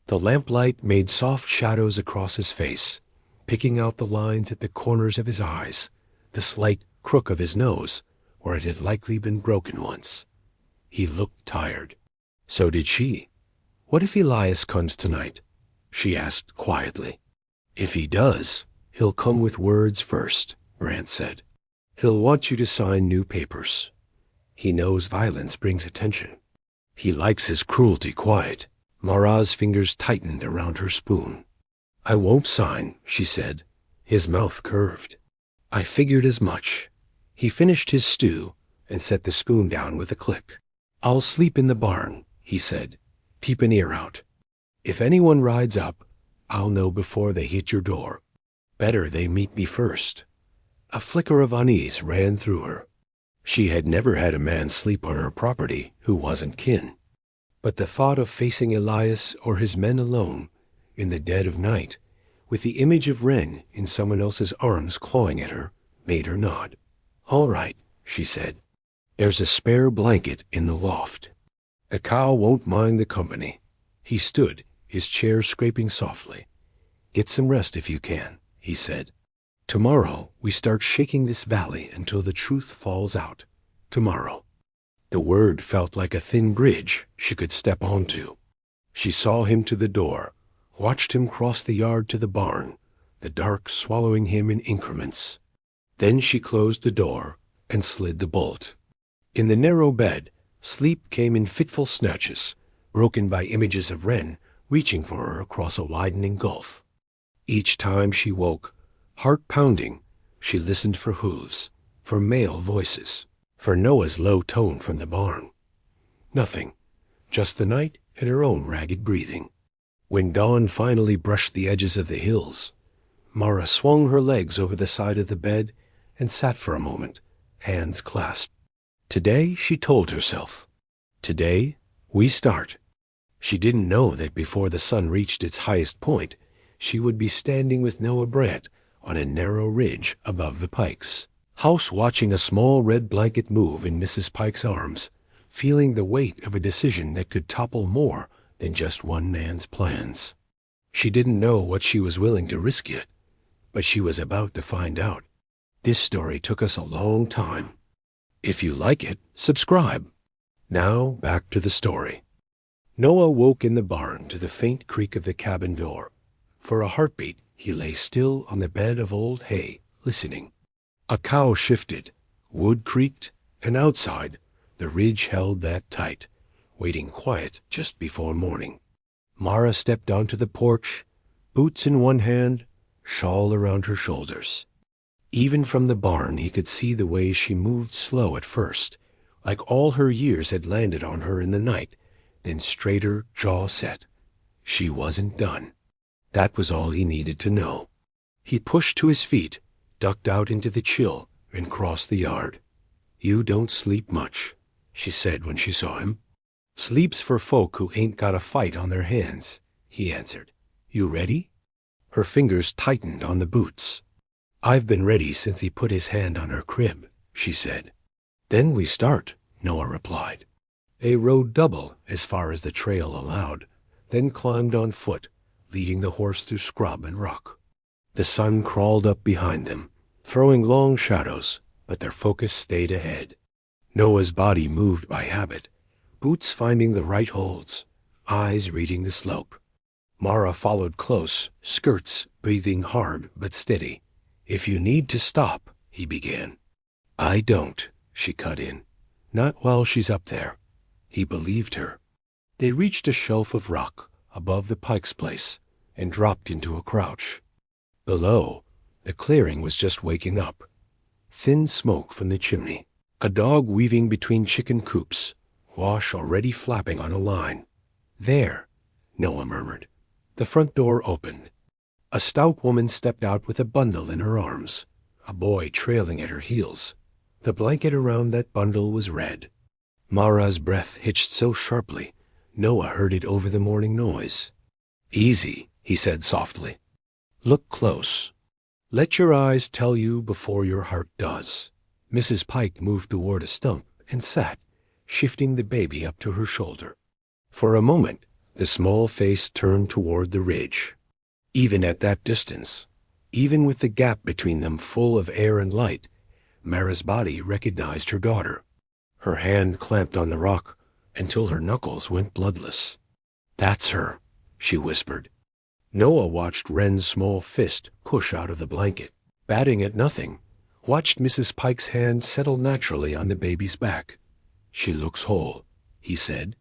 The lamplight made soft shadows across his face, picking out the lines at the corners of his eyes, the slight crook of his nose, where it had likely been broken once. He looked tired. So did she. "What if Elias comes tonight?" she asked quietly. "If he does, he'll come with words first," Brant said. "He'll want you to sign new papers. He knows violence brings attention. He likes his cruelty quiet." Mara's fingers tightened around her spoon. "I won't sign," she said. His mouth curved. "I figured as much." He finished his stew and set the spoon down with a click. "I'll sleep in the barn," he said. "Keep an ear out. If anyone rides up, I'll know before they hit your door. Better they meet me first." A flicker of unease ran through her. She had never had a man sleep on her property who wasn't kin. But the thought of facing Elias or his men alone, in the dead of night, with the image of Wren in someone else's arms clawing at her, made her nod. "All right," she said. "There's a spare blanket in the loft. A cow won't mind the company." He stood, his chair scraping softly. "Get some rest if you can," he said. "Tomorrow we start shaking this valley until the truth falls out. Tomorrow." The word felt like a thin bridge she could step onto. She saw him to the door, watched him cross the yard to the barn, the dark swallowing him in increments. Then she closed the door and slid the bolt. In the narrow bed, sleep came in fitful snatches, broken by images of Wren reaching for her across a widening gulf. Each time she woke, heart pounding, she listened for hooves, for male voices, for Noah's low tone from the barn. Nothing, just the night and her own ragged breathing. When dawn finally brushed the edges of the hills, Mara swung her legs over the side of the bed and sat for a moment, hands clasped. Today, she told herself. Today, we start. She didn't know that before the sun reached its highest point, she would be standing with Noah Brant on a narrow ridge above the Pikes' house, watching a small red blanket move in Mrs. Pike's arms, feeling the weight of a decision that could topple more than just one man's plans. She didn't know what she was willing to risk yet, but she was about to find out. This story took us a long time. If you like it, subscribe. Now, back to the story. Noah woke in the barn to the faint creak of the cabin door. For a heartbeat, he lay still on the bed of old hay, listening. A cow shifted, wood creaked, and outside, the ridge held that tight, waiting quiet just before morning. Mara stepped onto the porch, boots in one hand, shawl around her shoulders. Even from the barn he could see the way she moved slow at first, like all her years had landed on her in the night, then straighter, jaw set. She wasn't done. That was all he needed to know. He pushed to his feet, ducked out into the chill, and crossed the yard. "You don't sleep much," she said when she saw him. "Sleep's for folk who ain't got a fight on their hands," he answered. "You ready?" Her fingers tightened on the boots. I've been ready since he put his hand on her crib, she said. Then we start, Noah replied. They rode double as far as the trail allowed, then climbed on foot, leading the horse through scrub and rock. The sun crawled up behind them, throwing long shadows, but their focus stayed ahead. Noah's body moved by habit, boots finding the right holds, eyes reading the slope. Mara followed close, skirts breathing hard but steady. If you need to stop, he began. I don't, she cut in. Not while she's up there. He believed her. They reached a shelf of rock above the pike's place and dropped into a crouch. Below, the clearing was just waking up. Thin smoke from the chimney. A dog weaving between chicken coops, wash already flapping on a line. There, Noah murmured. The front door opened. A stout woman stepped out with a bundle in her arms, a boy trailing at her heels. The blanket around that bundle was red. Mara's breath hitched so sharply, Noah heard it over the morning noise. Easy, he said softly. Look close. Let your eyes tell you before your heart does. Mrs. Pike moved toward a stump and sat, shifting the baby up to her shoulder. For a moment, the small face turned toward the ridge. Even at that distance, even with the gap between them full of air and light, Mara's body recognized her daughter. Her hand clamped on the rock until her knuckles went bloodless. That's her, she whispered. Noah watched Wren's small fist push out of the blanket, batting at nothing, watched Mrs. Pike's hand settle naturally on the baby's back. She looks whole, he said.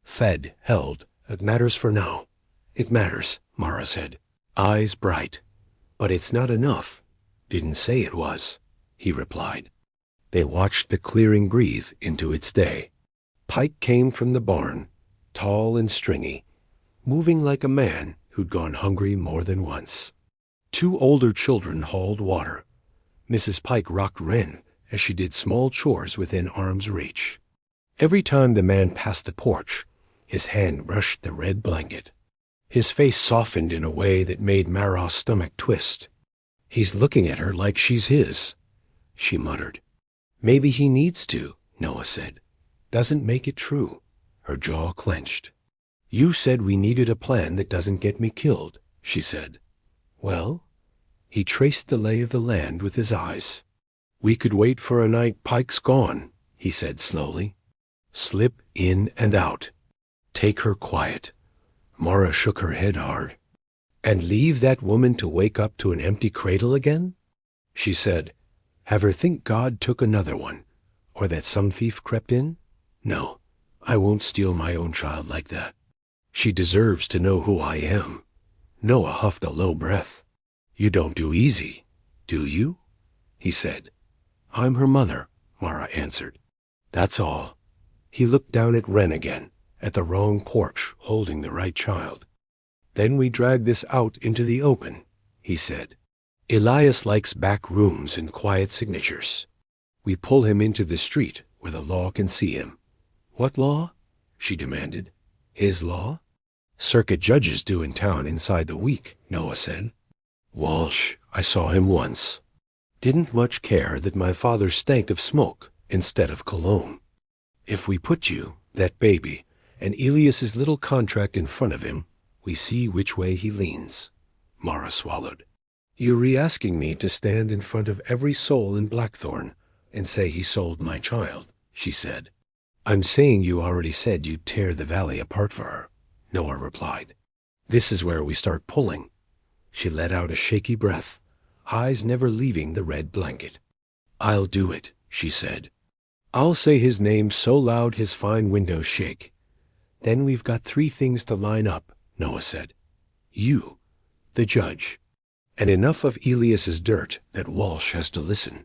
Fed, held. It matters for now. It matters, Mara said, eyes bright. But it's not enough. Didn't say it was, he replied. They watched the clearing breathe into its day. Pike came from the barn, tall and stringy, moving like a man who'd gone hungry more than once. Two older children hauled water. Mrs. Pike rocked Wren as she did small chores within arm's reach. Every time the man passed the porch, his hand brushed the red blanket. His face softened in a way that made Mara's stomach twist. He's looking at her like she's his, she muttered. Maybe he needs to, Noah said. Doesn't make it true. Her jaw clenched. You said we needed a plan that doesn't get me killed, she said. Well? He traced the lay of the land with his eyes. We could wait for a night Pike's gone, he said slowly. Slip in and out. Take her quiet. Mara shook her head hard. And leave that woman to wake up to an empty cradle again? She said, have her think God took another one, or that some thief crept in? No, I won't steal my own child like that. She deserves to know who I am. Noah huffed a low breath. You don't do easy, do you? He said. I'm her mother, Mara answered. That's all. He looked down at Wren again, at the wrong porch holding the right child. Then we drag this out into the open, he said. Elias likes back rooms and quiet signatures. We pull him into the street where the law can see him. What law? She demanded. His law? Circuit judges do in town inside the week, Noah said. Walsh, I saw him once. Didn't much care that my father stank of smoke instead of cologne. If we put you, that baby, and Elias's little contract in front of him, we see which way he leans. Mara swallowed. You're re-asking me to stand in front of every soul in Blackthorn and say he sold my child, she said. I'm saying you already said you'd tear the valley apart for her, Noah replied. This is where we start pulling. She let out a shaky breath, eyes never leaving the red blanket. I'll do it, she said. I'll say his name so loud his fine windows shake. Then we've got 3 things to line up, Noah said. You, the judge, and enough of Elias's dirt that Walsh has to listen.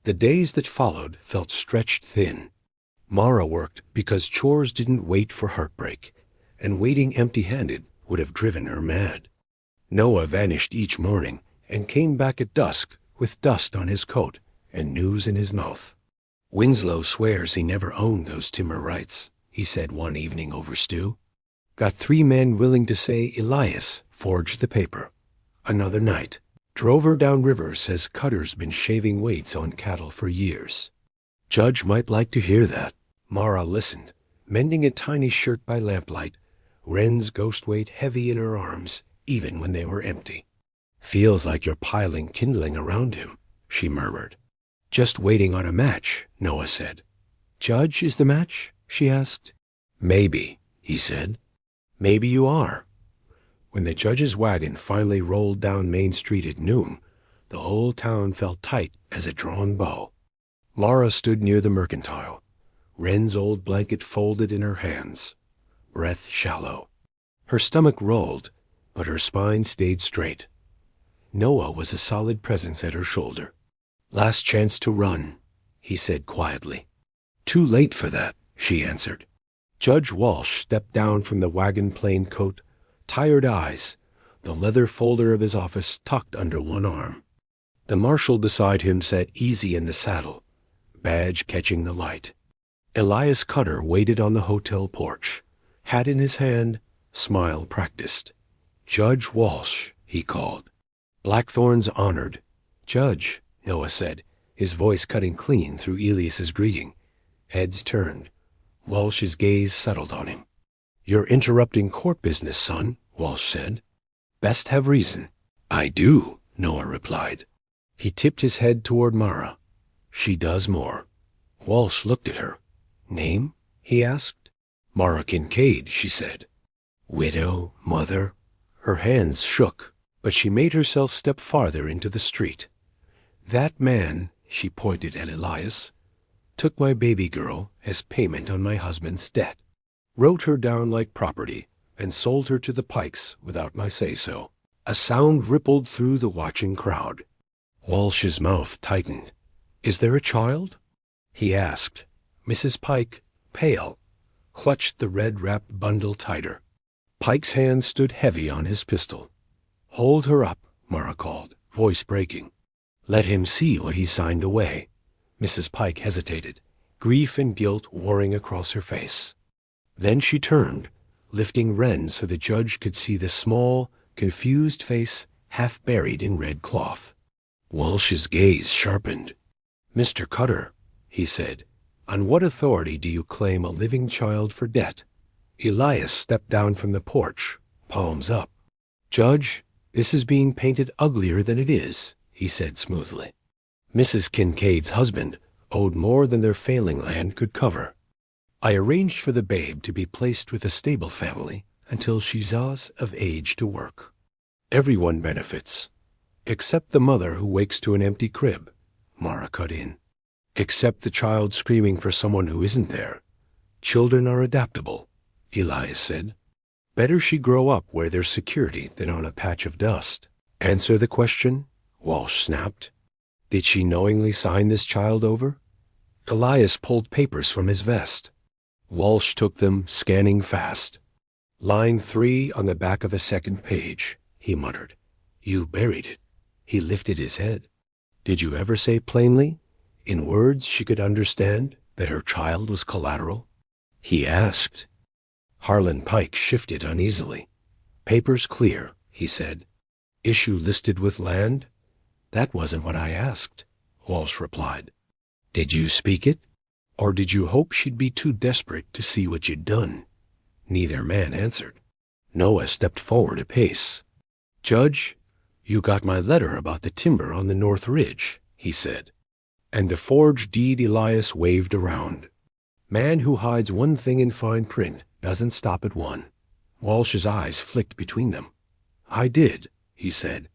The days that followed felt stretched thin. Mara worked because chores didn't wait for heartbreak, and waiting empty-handed would have driven her mad. Noah vanished each morning and came back at dusk with dust on his coat and news in his mouth. Winslow swears he never owned those timber rights, he said one evening over stew. Got 3 men willing to say Elias forged the paper. Another night, Drover downriver says Cutter's been shaving weights on cattle for years. Judge might like to hear that. Mara listened, mending a tiny shirt by lamplight, Wren's ghost weight heavy in her arms, even when they were empty. Feels like you're piling kindling around him, she murmured. Just waiting on a match, Noah said. Judge is the match? She asked. Maybe, he said. Maybe you are. When the judge's wagon finally rolled down Main Street at noon, the whole town felt tight as a drawn bow. Mara stood near the mercantile, Wren's old blanket folded in her hands, breath shallow. Her stomach rolled, but her spine stayed straight. Noah was a solid presence at her shoulder. Last chance to run, he said quietly. Too late for that, she answered. Judge Walsh stepped down from the wagon plain coat, tired eyes, the leather folder of his office tucked under one arm. The marshal beside him sat easy in the saddle, badge catching the light. Elias Cutter waited on the hotel porch, hat in his hand, smile practiced. Judge Walsh, he called. Blackthorn's honored. Judge, Noah said, his voice cutting clean through Elias's greeting. Heads turned. Walsh's gaze settled on him. You're interrupting court business, son, Walsh said. Best have reason. I do, Noah replied. He tipped his head toward Mara. She does more. Walsh looked at her. Name? He asked. Mara Kincaid, she said. Widow, mother. Her hands shook, but she made herself step farther into the street. That man, she pointed at Elias, took my baby girl as payment on my husband's debt, wrote her down like property, and sold her to the Pikes without my say-so. A sound rippled through the watching crowd. Walsh's mouth tightened. Is there a child? He asked. Mrs. Pike, pale, clutched the red-wrapped bundle tighter. Pike's hand stood heavy on his pistol. Hold her up, Mara called, voice breaking. Let him see what he signed away. Mrs. Pike hesitated, grief and guilt warring across her face. Then she turned, lifting Wren so the judge could see the small, confused face half buried in red cloth. Walsh's gaze sharpened. Mr. Cutter, he said, on what authority do you claim a living child for debt? Elias stepped down from the porch, palms up. Judge, this is being painted uglier than it is, he said smoothly. Mrs. Kincaid's husband owed more than their failing land could cover. I arranged for the babe to be placed with a stable family until she's of age to work. Everyone benefits, except the mother who wakes to an empty crib, Mara cut in. Except the child screaming for someone who isn't there. Children are adaptable, Elias said. Better she grow up where there's security than on a patch of dust. Answer the question, Walsh snapped. Did she knowingly sign this child over? Elias pulled papers from his vest. Walsh took them, scanning fast. Line 3 on the back of a second page, he muttered. You buried it. He lifted his head. Did you ever say plainly, in words she could understand, that her child was collateral? He asked. Harlan Pike shifted uneasily. Papers clear, he said. Issue listed with land? That wasn't what I asked, Walsh replied. Did you speak it? Or did you hope she'd be too desperate to see what you'd done? Neither man answered. Noah stepped forward a pace. Judge, you got my letter about the timber on the North Ridge, he said. And the forged deed Elias waved around. Man who hides one thing in fine print doesn't stop at one. Walsh's eyes flicked between them. I did, he said.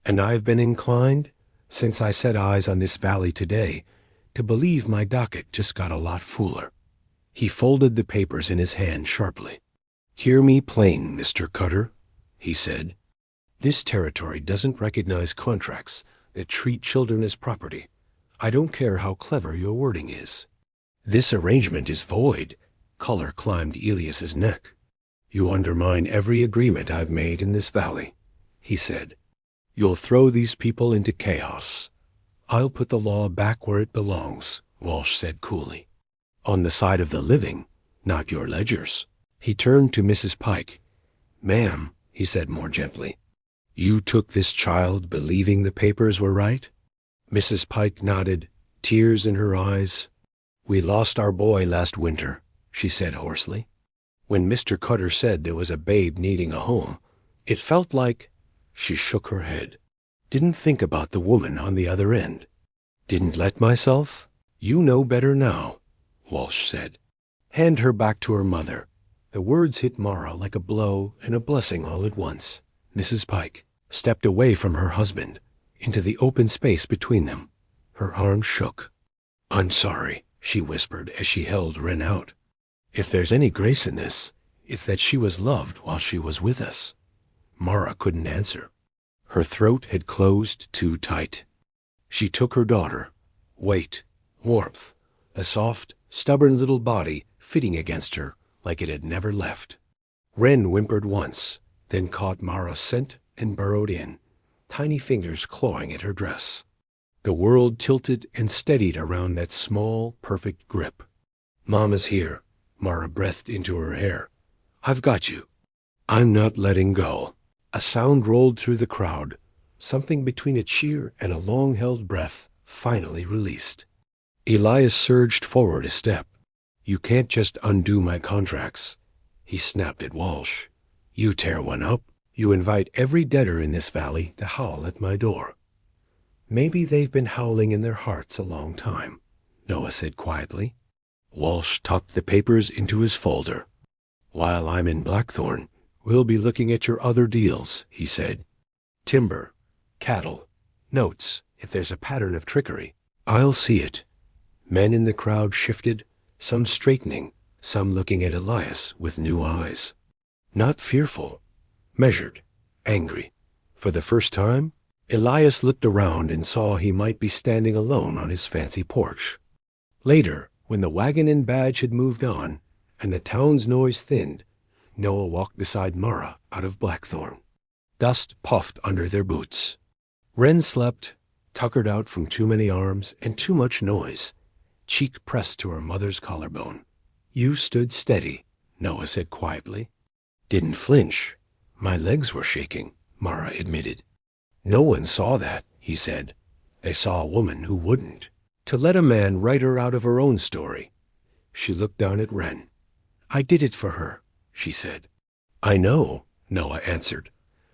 And I've been inclined, since I set eyes on this valley today, to believe my docket just got a lot fuller. He folded the papers in his hand sharply. Hear me plain, Mr. Cutter, he said. This territory doesn't recognize contracts that treat children as property. I don't care how clever your wording is. This arrangement is void. Color climbed Elias's neck. You undermine every agreement I've made in this valley, he said. You'll throw these people into chaos. I'll put the law back where it belongs, Walsh said coolly. On the side of the living, not your ledgers. He turned to Mrs. Pike. Ma'am, he said more gently, You took this child believing the papers were right? Mrs. Pike nodded, tears in her eyes. We lost our boy last winter, she said hoarsely. When Mr. Cutter said there was a babe needing a home, it felt like— She shook her head. Didn't think about the woman on the other end. Didn't let myself? You know better now, Walsh said. Hand her back to her mother. The words hit Mara like a blow and a blessing all at once. Mrs. Pike stepped away from her husband into the open space between them. Her arms shook. I'm sorry, she whispered as she held Wren out. If there's any grace in this, it's that she was loved while she was with us. Mara couldn't answer. Her throat had closed too tight. She took her daughter. Weight, warmth, a soft, stubborn little body fitting against her like it had never left. Wren whimpered once, then caught Mara's scent and burrowed in, tiny fingers clawing at her dress. The world tilted and steadied around that small, perfect grip. Mama's here, Mara breathed into her hair. I've got you. I'm not letting go. A sound rolled through the crowd, something between a cheer and a long-held breath, finally released. Elias surged forward a step. You can't just undo my contracts. He snapped at Walsh. You tear one up, you invite every debtor in this valley to howl at my door. Maybe they've been howling in their hearts a long time, Noah said quietly. Walsh tucked the papers into his folder. While I'm in Blackthorn, we'll be looking at your other deals, he said. Timber, cattle, notes. If there's a pattern of trickery, I'll see it. Men in the crowd shifted, some straightening, some looking at Elias with new eyes. Not fearful, measured, angry. For the first time, Elias looked around and saw he might be standing alone on his fancy porch. Later, when the wagon and badge had moved on, and the town's noise thinned, Noah walked beside Mara out of Blackthorn. Dust puffed under their boots. Wren slept, tuckered out from too many arms and too much noise, cheek pressed to her mother's collarbone. You stood steady, Noah said quietly. Didn't flinch. My legs were shaking, Mara admitted. No one saw that, he said. They saw a woman who wouldn't. To let a man write her out of her own story. She looked down at Wren. I did it for her, she said. I know, Noah answered,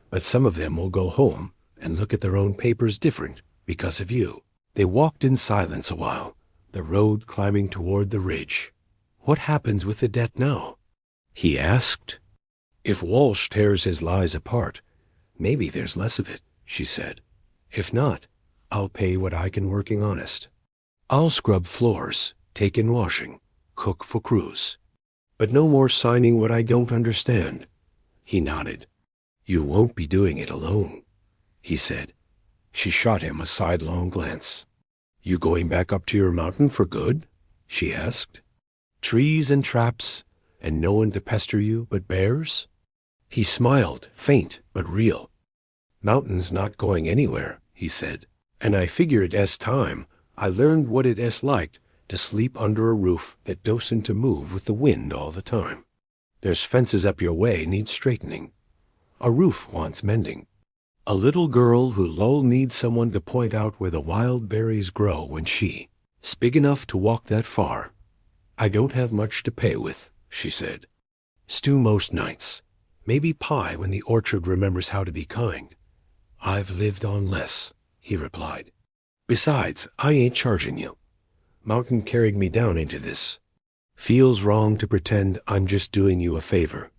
but some of them will go home and look at their own papers different because of you. They walked in silence a while, the road climbing toward the ridge. What happens with the debt now? He asked. If Walsh tears his lies apart, maybe there's less of it, she said. If not, I'll pay what I can working honest. I'll scrub floors, take in washing, cook for crews. But no more signing what I don't understand. He nodded. You won't be doing it alone, he said. She shot him a sidelong glance. You going back up to your mountain for good? She asked. Trees and traps, and no one to pester you but bears? He smiled, faint but real. Mountain's not going anywhere, he said, and I figured as time I learned what it is like to sleep under a roof that doesn't to move with the wind all the time. There's fences up your way need straightening. A roof wants mending. A little girl who lol needs someone to point out where the wild berries grow when she's big enough to walk that far. I don't have much to pay with, she said. Stew most nights. Maybe pie when the orchard remembers how to be kind. I've lived on less, he replied. Besides, I ain't charging you. Mountain carried me down into this. Feels wrong to pretend I'm just doing you a favor.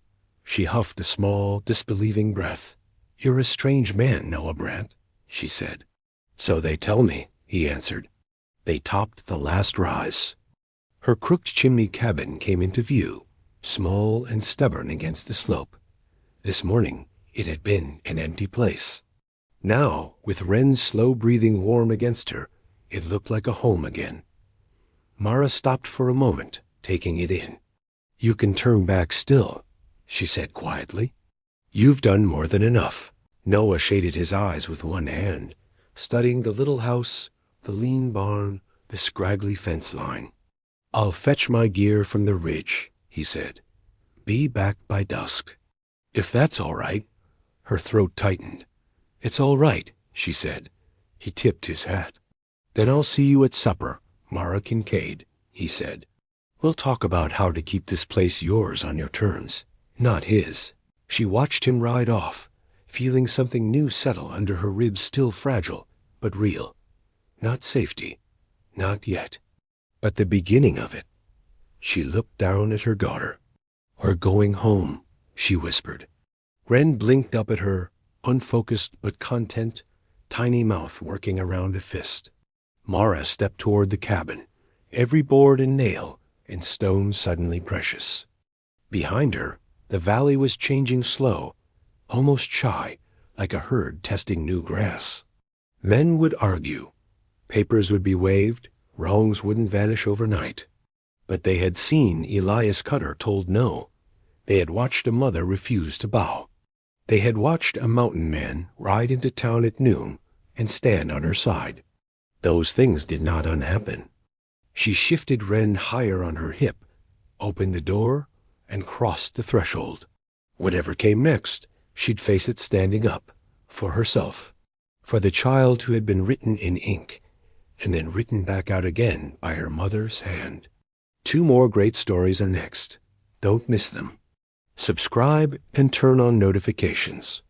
She huffed a small, disbelieving breath. You're a strange man, Noah Brandt, she said. So they tell me, he answered. They topped the last rise. Her crooked chimney cabin came into view, small and stubborn against the slope. This morning it had been an empty place. Now, with Wren's slow breathing warm against her, it looked like a home again. Mara stopped for a moment, taking it in. You can turn back still, she said quietly. You've done more than enough. Noah shaded his eyes with one hand, studying the little house, the lean barn, the scraggly fence line. I'll fetch my gear from the ridge, he said. Be back by dusk. If that's all right. Her throat tightened. "It's all right," she said. He tipped his hat. "Then I'll see you at supper, Mara Kincaid," he said. "We'll talk about how to keep this place yours on your terms, not his." She watched him ride off, feeling something new settle under her ribs, still fragile, but real. Not safety. Not yet. But the beginning of it. She looked down at her daughter. "We're going home," she whispered. Ren blinked up at her, unfocused but content, tiny mouth working around a fist. Mara stepped toward the cabin, every board and nail and stone suddenly precious. Behind her, the valley was changing slow, almost shy, like a herd testing new grass. Men would argue. Papers would be waved, wrongs wouldn't vanish overnight. But they had seen Elias Cutter told no. They had watched a mother refuse to bow. They had watched a mountain man ride into town at noon and stand on her side. Those things did not unhappen. She shifted Ren higher on her hip, opened the door, and crossed the threshold. Whatever came next, she'd face it standing up, for herself, for the child who had been written in ink, and then written back out again by her mother's hand. 2 more great stories are next. Don't miss them. Subscribe and turn on notifications.